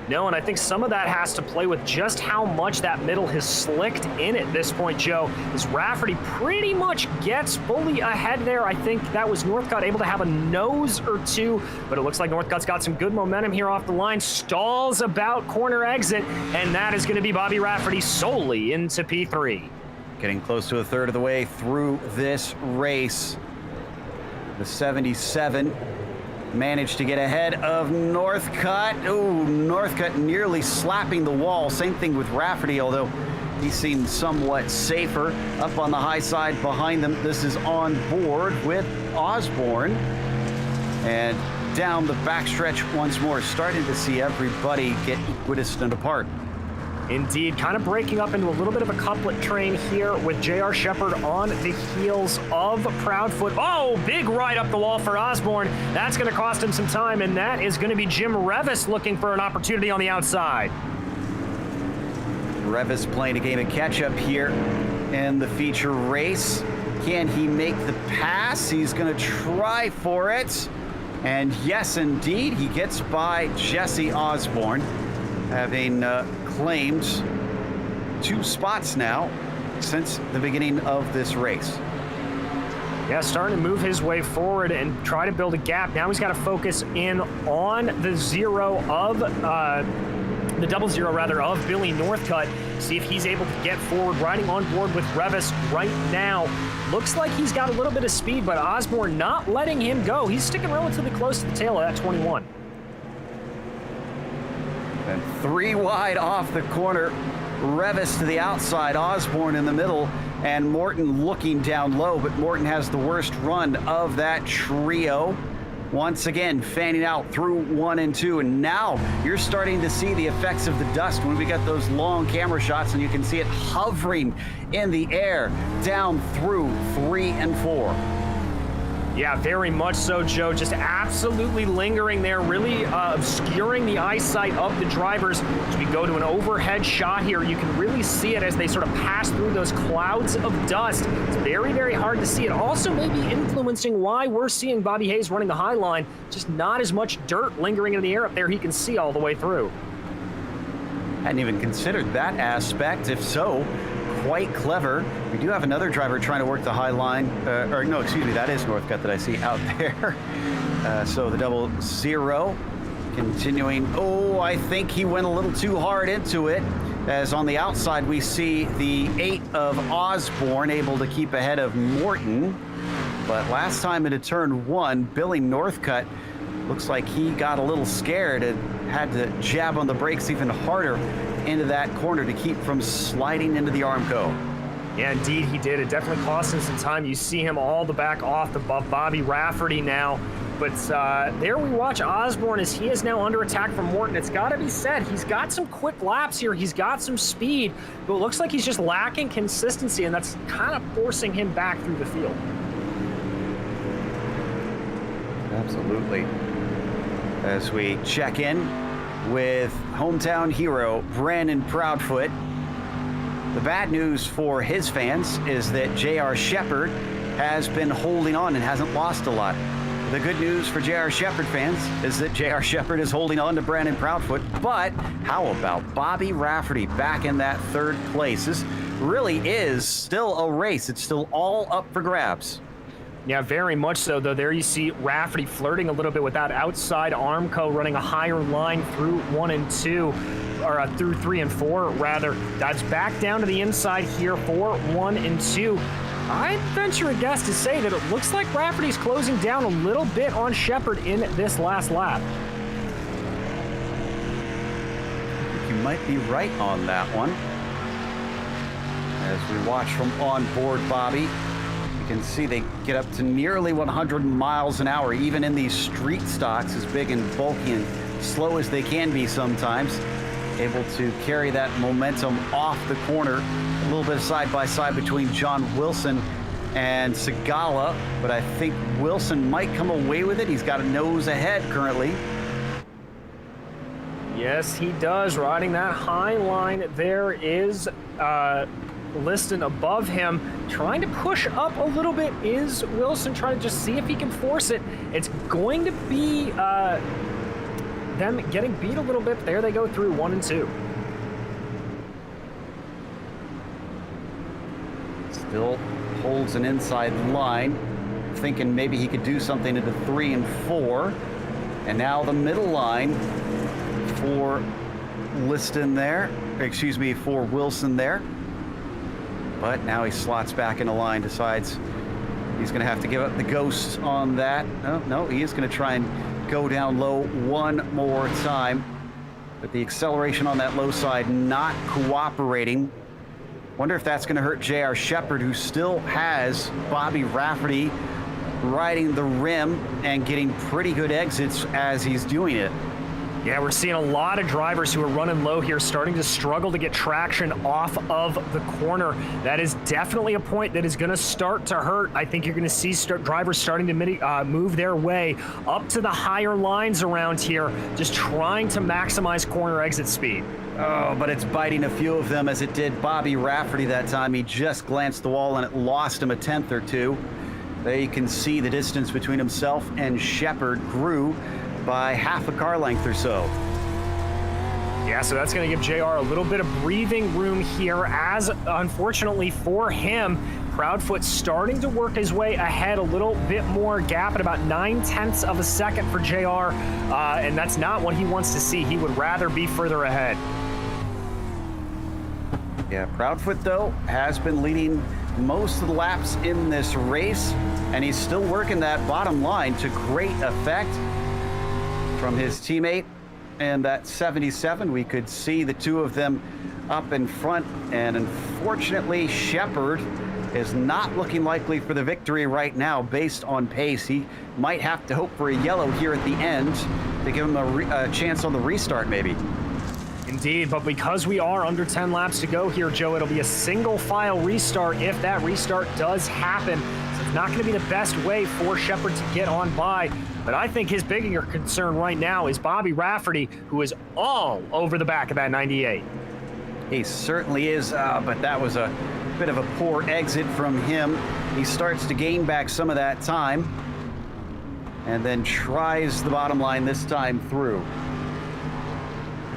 No, and I think some of that has to play with just how much that middle has slicked in at this point, Joe. As Rafferty pretty much gets fully ahead there. I think that was Northcutt able to have a nose or two, but it looks like Northcutt's got some good momentum here off the line. Stalls about corner exit, and that is going to be Bobby Rafferty solely into P3. Getting close to a third of the way through this race. The 77 managed to get ahead of Northcutt. Oh, Northcutt nearly slapping the wall. Same thing with Rafferty, although he seemed somewhat safer. Up on the high side behind them, this is on board with Osborne. And down the backstretch once more, starting to see everybody get equidistant apart. Indeed, kind of breaking up into a little bit of a couplet train here with J.R. Shepard on the heels of Proudfoot. Oh, big ride up the wall for Osborne. That's going to cost him some time, and that is going to be Jim Revis looking for an opportunity on the outside. Revis playing a game of catch-up here in the feature race. Can he make the pass? He's going to try for it. And yes, indeed, he gets by Jesse Osborne, having claimed 2 spots now since the beginning of this race. Yeah, starting to move his way forward and try to build a gap. Now he's got to focus in on the 0 of the 00 rather of Billy Northcutt. See if he's able to get forward, riding on board with Revis right now. Looks like he's got a little bit of speed, but Osborne not letting him go. He's sticking relatively close to the tail of that 21. And 3 wide off the corner. Revis to the outside, Osborne in the middle, and Morton looking down low, but Morton has the worst run of that trio. Once again, fanning out through 1 and 2, and now you're starting to see the effects of the dust when we get those long camera shots, and you can see it hovering in the air down through 3 and 4. Yeah, very much so, Joe. Just absolutely lingering there, really obscuring the eyesight of the drivers. As we go to an overhead shot here, you can really see it as they sort of pass through those clouds of dust. It's very, very hard to see it. Also maybe influencing why we're seeing Bobby Hayes running the high line. Just not as much dirt lingering in the air up there. He can see all the way through. Hadn't even considered that aspect. If so, quite clever. We do have another driver trying to work the high line, or no, excuse me, that is Northcutt that I see out there. So the 00 Continuing. Oh, I think he went a little too hard into it. As on the outside, we see the 8 of Osborne able to keep ahead of Morton. But last time into turn 1, Billy Northcutt looks like he got a little scared and had to jab on the brakes even harder into that corner to keep from sliding into the Armco. Yeah, indeed he did. It definitely cost him some time. You see him all the back off the Bobby Rafferty now. But there we watch Osborne as he is now under attack from Morton. It's got to be said, he's got some quick laps here. He's got some speed, but it looks like he's just lacking consistency, and that's kind of forcing him back through the field. Absolutely. As we check in with hometown hero Brandon Proudfoot, the bad news for his fans is that J.R. Shepherd has been holding on and hasn't lost a lot. The good news for J.R. Shepherd fans is that J.R. Shepherd is holding on to Brandon Proudfoot, but how about Bobby Rafferty back in that 3rd place? This really is still a race. It's still all up for grabs. Yeah, very much so, though. There you see Rafferty flirting a little bit with that outside Armco, running a higher line through 1 and 2, or through 3 and 4, rather. That's back down to the inside here for 1 and 2. I'd venture a guess to say that it looks like Rafferty's closing down a little bit on Shepherd in this last lap. I think you might be right on that one. As we watch from on board Bobby, you can see they get up to nearly 100 miles an hour, even in these street stocks, as big and bulky and slow as they can be sometimes. Able to carry that momentum off the corner. A little bit of side-by-side between John Wilson and Segala, but I think Wilson might come away with it. He's got a nose ahead currently. Yes, he does. Riding that high line, there is Liston above him. Trying to push up a little bit is Wilson, trying to just see if he can force it. It's going to be them getting beat a little bit. There they go through 1 and 2. Still holds an inside line, thinking maybe he could do something into 3 and 4. And now the middle line for Liston there, excuse me, for Wilson there. But now he slots back in the line, decides he's going to have to give up the ghost on that. No, he is going to try and go down low one more time. But the acceleration on that low side not cooperating. Wonder if that's going to hurt J.R. Shepherd, who still has Bobby Rafferty riding the rim and getting pretty good exits as he's doing it. Yeah, we're seeing a lot of drivers who are running low here starting to struggle to get traction off of the corner. That is definitely a point that is going to start to hurt. I think you're going to see drivers starting to move their way up to the higher lines around here, just trying to maximize corner exit speed. Oh, but it's biting a few of them, as it did Bobby Rafferty that time. He just glanced the wall and it lost him a tenth or two. There you can see the distance between himself and Shepherd grew by half a car length or so. Yeah, so that's going to give JR a little bit of breathing room here, as unfortunately for him, Proudfoot starting to work his way ahead a little bit more, gap at about 9/10 of a second for JR, and that's not what he wants to see. He would rather be further ahead. Yeah, Proudfoot, though, has been leading most of the laps in this race, and he's still working that bottom line to great effect. From his teammate and that 77, we could see the two of them up in front, and unfortunately Shepherd is not looking likely for the victory right now based on pace. He might have to hope for a yellow here at the end to give him a chance on the restart maybe. Indeed, but because we are under 10 laps to go here, Joe, it'll be a single file restart if that restart does happen. So it's not going to be the best way for Shepherd to get on by. But I think his bigger concern right now is Bobby Rafferty, who is all over the back of that 98. He certainly is, but that was a bit of a poor exit from him. He starts to gain back some of that time and then tries the bottom line this time through.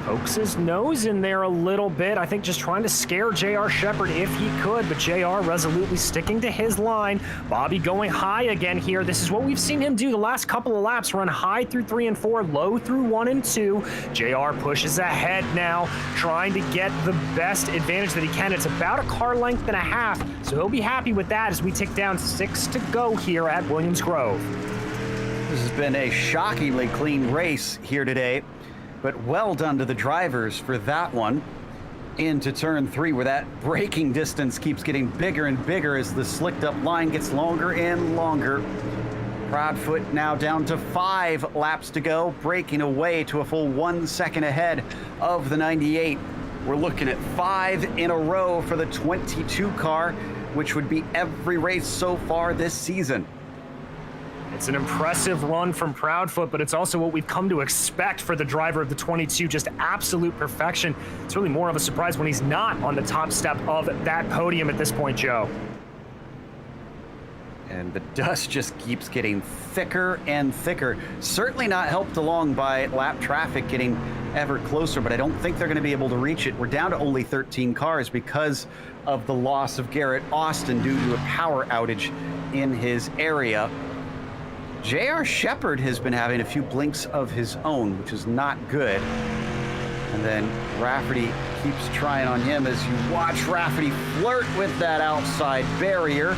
Pokes his nose in there a little bit. I think just trying to scare J.R. Shepard if he could, but J.R. resolutely sticking to his line. Bobby going high again here. This is what we've seen him do the last couple of laps, run high through 3 and 4, low through 1 and 2. J.R. pushes ahead now, trying to get the best advantage that he can. It's about a car length and a half, so he'll be happy with that as we tick down 6 to go here at Williams Grove. This has been a shockingly clean race here today, but well done to the drivers for that one. Into turn 3, where that braking distance keeps getting bigger and bigger as the slicked up line gets longer and longer. Proudfoot now down to 5 laps to go, breaking away to a full 1 second ahead of the 98. We're looking at 5 in a row for the 22 car, which would be every race so far this season. It's an impressive run from Proudfoot, but it's also what we've come to expect for the driver of the 22, just absolute perfection. It's really more of a surprise when he's not on the top step of that podium at this point, Joe. And the dust just keeps getting thicker and thicker. Certainly not helped along by lap traffic getting ever closer, but I don't think they're going to be able to reach it. We're down to only 13 cars because of the loss of Garrett Austin due to a power outage in his area. J.R. Shepard has been having a few blinks of his own, which is not good. And then Rafferty keeps trying on him as you watch Rafferty flirt with that outside barrier.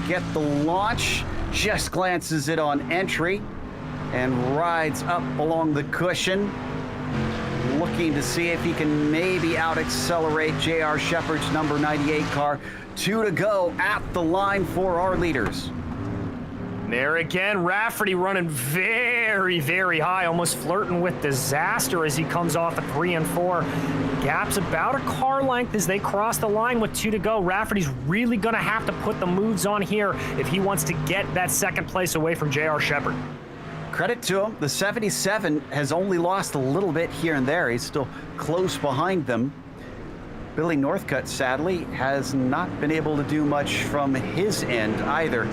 Get the launch, just glances it on entry, and rides up along the cushion, looking to see if he can maybe out-accelerate J.R. Shepard's number 98 car. 2 to go at the line for our leaders. There again, Rafferty running very, very high, almost flirting with disaster as he comes off a 3 and 4. Gap's about a car length as they cross the line with 2 to go. Rafferty's really going to have to put the moves on here if he wants to get that second place away from J.R. Shepard. Credit to him. The 77 has only lost a little bit here and there. He's still close behind them. Billy Northcutt, sadly, has not been able to do much from his end either,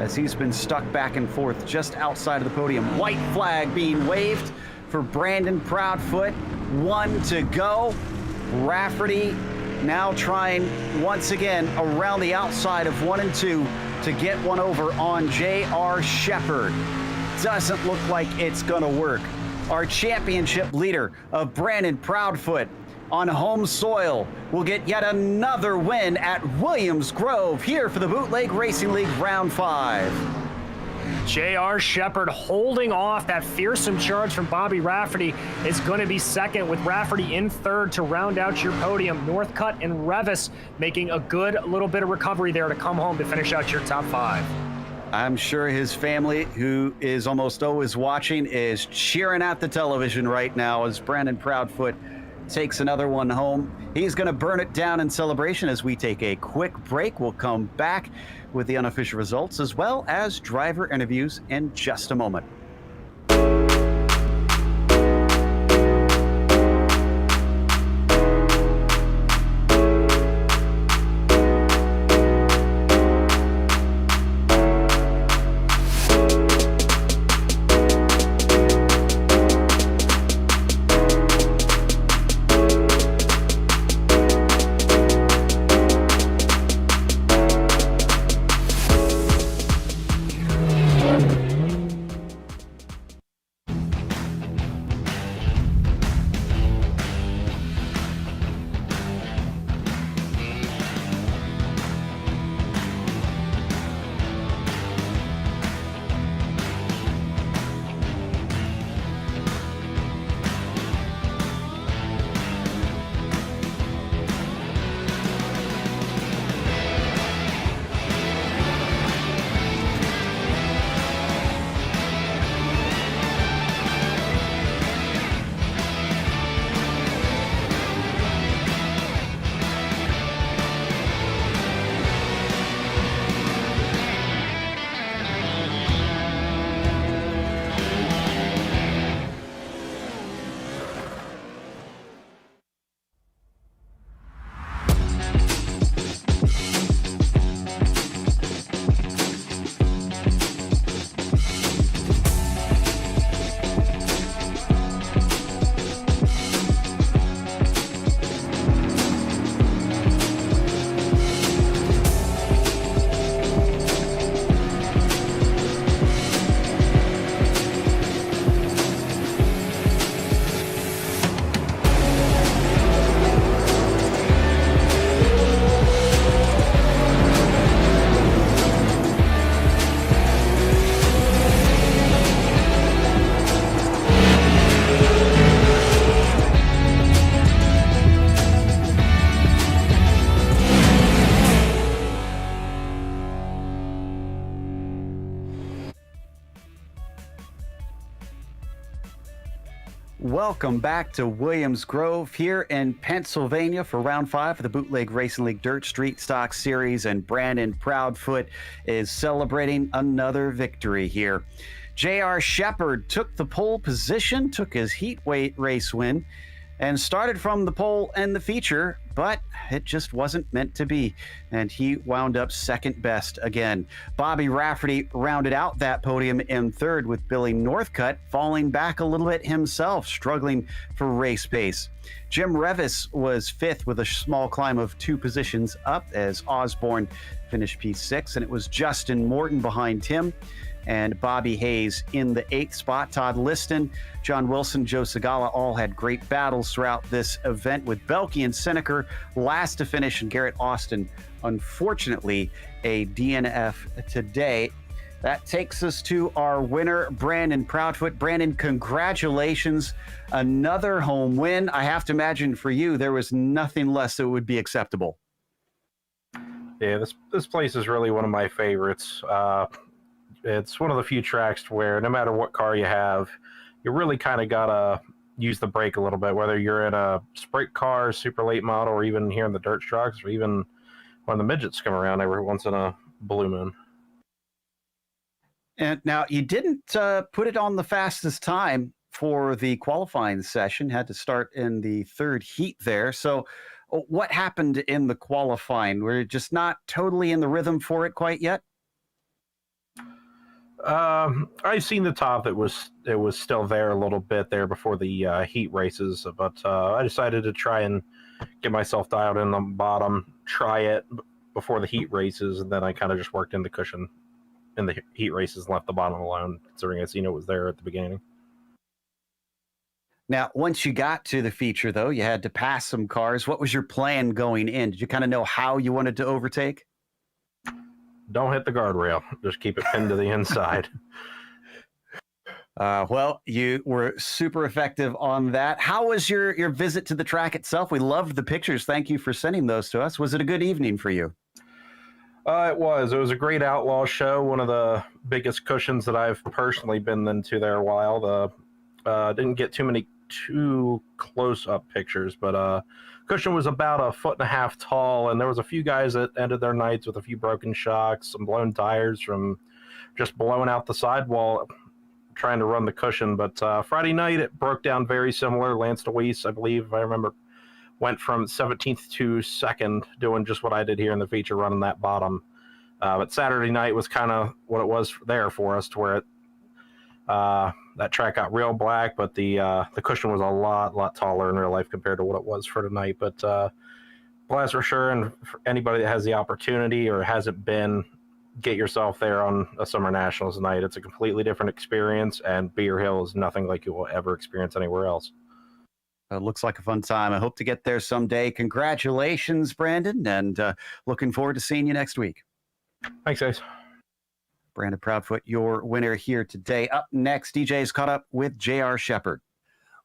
as he's been stuck back and forth just outside of the podium. White flag being waved for Brandon Proudfoot. 1 to go. Rafferty now trying once again around the outside of 1 and 2 to get one over on J.R. Shepard. Doesn't look like it's gonna work. Our championship leader of Brandon Proudfoot on home soil will get yet another win at Williams Grove here for the Bootleg Racing League Round 5. J.R. Shepard holding off that fearsome charge from Bobby Rafferty is going to be second, with Rafferty in third to round out your podium. Northcutt and Revis making a good little bit of recovery there to come home to finish out your top 5. I'm sure his family, who is almost always watching, is cheering at the television right now as Brandon Proudfoot takes another one home. He's going to burn it down in celebration as we take a quick break. We'll come back with the unofficial results as well as driver interviews in just a moment. Welcome back to Williams Grove here in Pennsylvania for round 5 of the Bootleg Racing League Dirt Street Stock Series, and Brandon Proudfoot is celebrating another victory here. J.R. Shepard took the pole position, took his heat weight race win, and started from the pole in the feature, but it just wasn't meant to be, and he wound up second best again. Bobby Rafferty rounded out that podium in third, with Billy Northcutt falling back a little bit himself, struggling for race pace. Jim Revis was fifth with a small climb of 2 positions up as Osborne finished P6, and it was Justin Morton behind him and Bobby Hayes in the 8th spot. Todd Liston, John Wilson, Joe Segala all had great battles throughout this event, with Belke and Seneker last to finish, and Garrett Austin, unfortunately, a DNF today. That takes us to our winner, Brandon Proudfoot. Brandon, congratulations. Another home win. I have to imagine for you, there was nothing less that would be acceptable. Yeah, this place is really one of my favorites. It's one of the few tracks where no matter what car you have, you really kind of got to use the brake a little bit, whether you're in a sprint car, super late model, or even here in the dirt trucks, or even when the midgets come around every once in a blue moon. And now you didn't put it on the fastest time for the qualifying session, had to start in the 3rd heat there. So what happened in the qualifying? Were you just not totally in the rhythm for it quite yet? I've seen the top. It was still there a little bit there before the heat races, but I decided to try and get myself dialed in on the bottom, try it before the heat races, and then I kind of just worked in the cushion in the heat races and left the bottom alone, considering I seen it was there at the beginning. Now, once you got to the feature, though, you had to pass some cars. What was your plan going in? Did you kind of know how you wanted to overtake? Don't hit the guardrail. Just keep it pinned to the inside. Well, you were super effective on that. How was your visit to the track itself? We loved the pictures. Thank you for sending those to us. Was it a good evening for you? It was. It was a great outlaw show. One of the biggest cushions that I've personally been into there a while. Didn't get too close-up pictures, but cushion was about 1.5 feet tall, and there was a few guys that ended their nights with a few broken shocks, some blown tires from just blowing out the sidewall trying to run the cushion. But Friday night it broke down very similar. Lance DeWeese, I believe, if I remember, went from 17th to 2nd, doing just what I did here in the feature, running that bottom. But Saturday night was kind of what it was there for us, to where it that track got real black, but the cushion was a lot taller in real life compared to what it was for tonight. But blast for sure, and for anybody that has the opportunity or hasn't been, get yourself there on a Summer Nationals night. It's a completely different experience, and Beer Hill is nothing like you will ever experience anywhere else. It looks like a fun time. I hope to get there someday. Congratulations, Brandon, and looking forward to seeing you next week. Thanks, guys. Brandon Proudfoot, your winner here today. Up next, DJ's caught up with J.R. Shepard.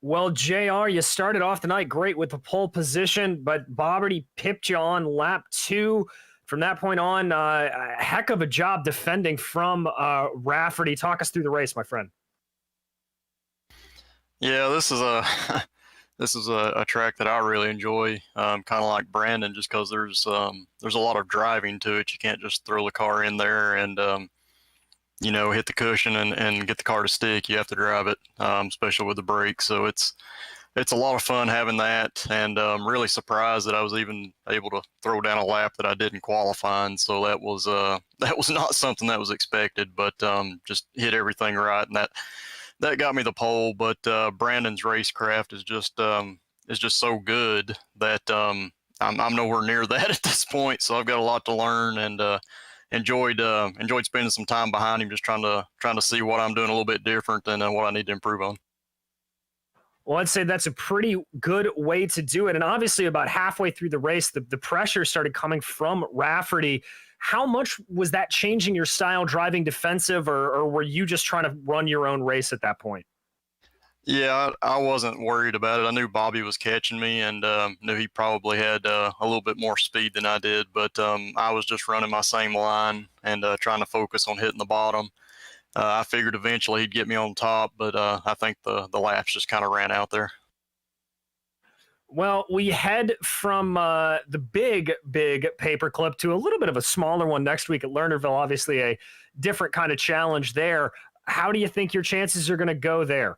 Well, JR, you started off the night great with the pole position, but Bobberty pipped you on lap 2. From that point on, a heck of a job defending from Rafferty. Talk us through the race, my friend. Yeah, this is a this is a track that I really enjoy, kind of like Brandon, just because there's a lot of driving to it. You can't just throw the car in there and hit the cushion and get the car to stick. You have to drive it, especially with the brakes. So it's a lot of fun having that, and I'm really surprised that I was even able to throw down a lap that I didn't qualify. And so that was not something that was expected, but just hit everything right, and that got me the pole. But Brandon's racecraft is just so good that I'm nowhere near that at this point. So I've got a lot to learn, and enjoyed spending some time behind him, just trying to see what I'm doing a little bit different and what I need to improve on. Well, I'd say that's a pretty good way to do it. And obviously about halfway through the race, the pressure started coming from Rafferty. How much was that changing your style, driving defensive, or were you just trying to run your own race at that point? Yeah, I wasn't worried about it. I knew Bobby was catching me, and knew he probably had a little bit more speed than I did. But I was just running my same line and trying to focus on hitting the bottom. I figured eventually he'd get me on top, but I think the laps just kind of ran out there. Well, we head from the big paperclip to a little bit of a smaller one next week at Lernerville. Obviously, a different kind of challenge there. How do you think your chances are going to go there?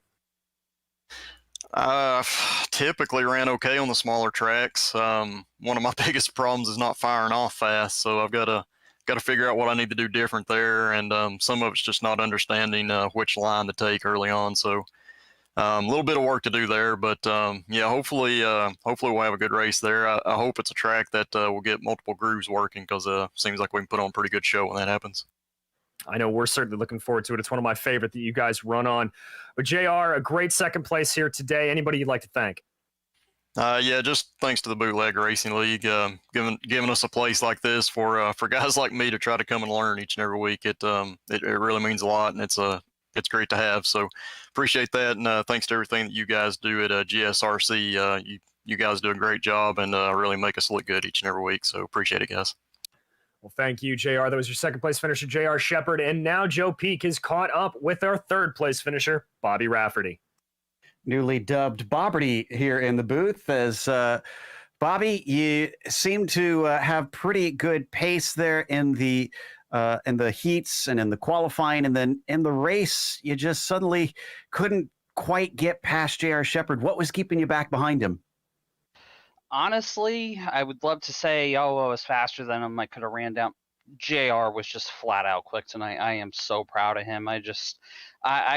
Typically ran okay on the smaller tracks. One of my biggest problems is not firing off fast, so I've got to figure out what I need to do different there, and some of it's just not understanding which line to take early on. So a little bit of work to do there, but yeah, hopefully we'll have a good race there. I hope it's a track that will get multiple grooves working, because seems like we can put on a pretty good show when that happens. I know we're certainly looking forward to it. It's one of my favorite that you guys run on. But JR, a great second place here today. Anybody you'd like to thank? Yeah, just thanks to the Bootleg Racing League, giving us a place like this for guys like me to try to come and learn each and every week. It really means a lot, and it's great to have. So appreciate that, and thanks to everything that you guys do at GSRC. You guys do a great job and really make us look good each and every week. So appreciate it, guys. Well, thank you, JR. That was your second place finisher, JR Shepard. And now Joe Peak is caught up with our third place finisher, Bobby Rafferty. Newly dubbed Bobberty here in the booth. As Bobby, you seem to have pretty good pace there in the heats and in the qualifying, and then in the race, you just suddenly couldn't quite get past JR Shepard. What was keeping you back behind him? Honestly, I would love to say, I was faster than him. I could have ran down. JR was just flat out quick tonight. I am so proud of him. I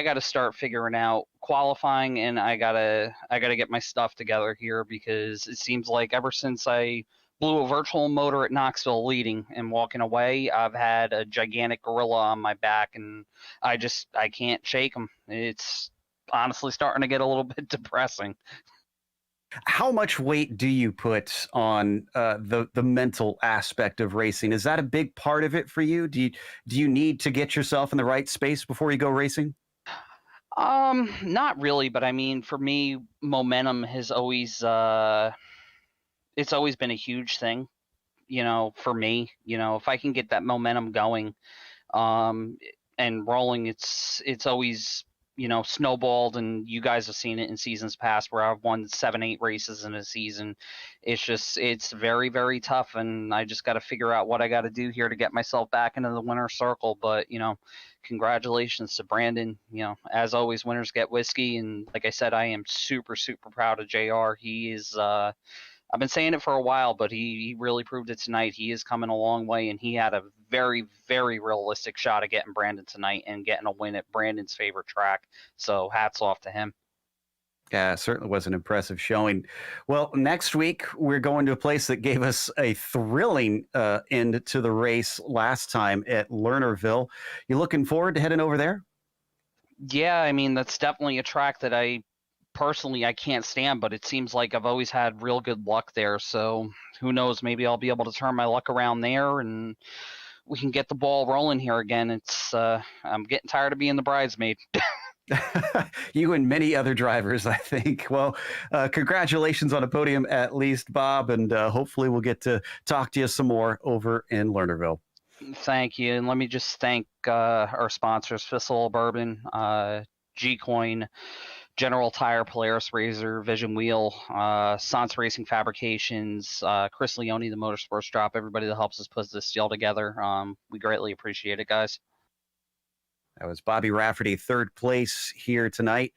got to start figuring out qualifying, and I gotta get my stuff together here, because it seems like ever since I blew a virtual motor at Knoxville leading and walking away, I've had a gigantic gorilla on my back, and I can't shake him. It's honestly starting to get a little bit depressing. How much weight do you put on the mental aspect of racing? Is that a big part of it for you? Do you need to get yourself in the right space before you go racing? Not really, but I mean, for me, momentum has always it's always been a huge thing, for me. If I can get that momentum going and rolling, it's always snowballed, and you guys have seen it in seasons past where I've won 7-8 races in a season. It's very, very tough, and I just got to figure out what I got to do here to get myself back into the winner's circle. But, congratulations to Brandon. As always, winners get whiskey, and like I said, I am super, super proud of JR. He is I've been saying it for a while, but he really proved it tonight. He is coming a long way, and he had a very, very realistic shot at getting Brandon tonight and getting a win at Brandon's favorite track. So hats off to him. Yeah, certainly was an impressive showing. Well, next week, we're going to a place that gave us a thrilling end to the race last time at Lernerville. You looking forward to heading over there? Yeah, I mean, that's definitely a track that I can't stand, but it seems like I've always had real good luck there. So who knows, maybe I'll be able to turn my luck around there and we can get the ball rolling here again. It's I'm getting tired of being the bridesmaid. You and many other drivers, I think. Well, congratulations on a podium at least, Bob, and hopefully we'll get to talk to you some more over in Lernerville. Thank you. And let me just thank our sponsors, Fissile Bourbon, G-Coin, General Tire, Polaris Razor, Vision Wheel, Sans Racing Fabrications, Chris Leone, the Motorsports Drop, everybody that helps us put this deal together. We greatly appreciate it, guys. That was Bobby Rafferty, third place here tonight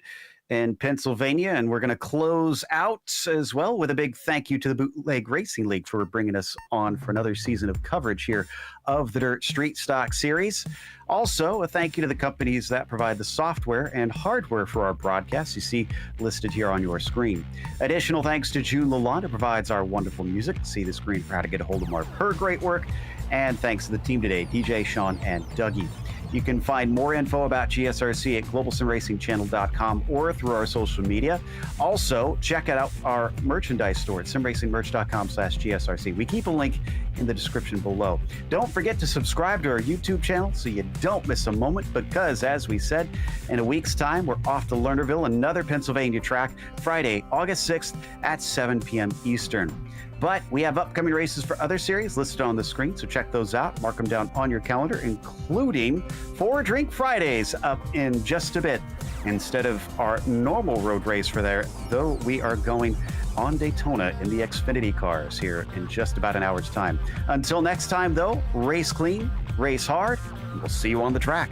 in Pennsylvania. And we're going to close out as well with a big thank you to the Bootleg Racing League for bringing us on for another season of coverage here of the Dirt Street Stock Series. Also, a thank you to the companies that provide the software and hardware for our broadcasts you see listed here on your screen. Additional thanks to June Lalonde, who provides our wonderful music. See the screen for how to get a hold of more of her great work. And thanks to the team today, DJ, Sean, and Dougie. You can find more info about GSRC at globalsimracingchannel.com or through our social media. Also, check out our merchandise store at simracingmerch.com/GSRC. We keep a link in the description below. Don't forget to subscribe to our YouTube channel so you don't miss a moment, because as we said, in a week's time, we're off to Lernerville, another Pennsylvania track, Friday, August 6th at 7 p.m. Eastern. But we have upcoming races for other series listed on the screen, so check those out. Mark them down on your calendar, including 4 Drink Fridays up in just a bit. Instead of our normal road race for there, though, we are going on Daytona in the Xfinity cars here in just about an hour's time. Until next time, though, race clean, race hard, and we'll see you on the track.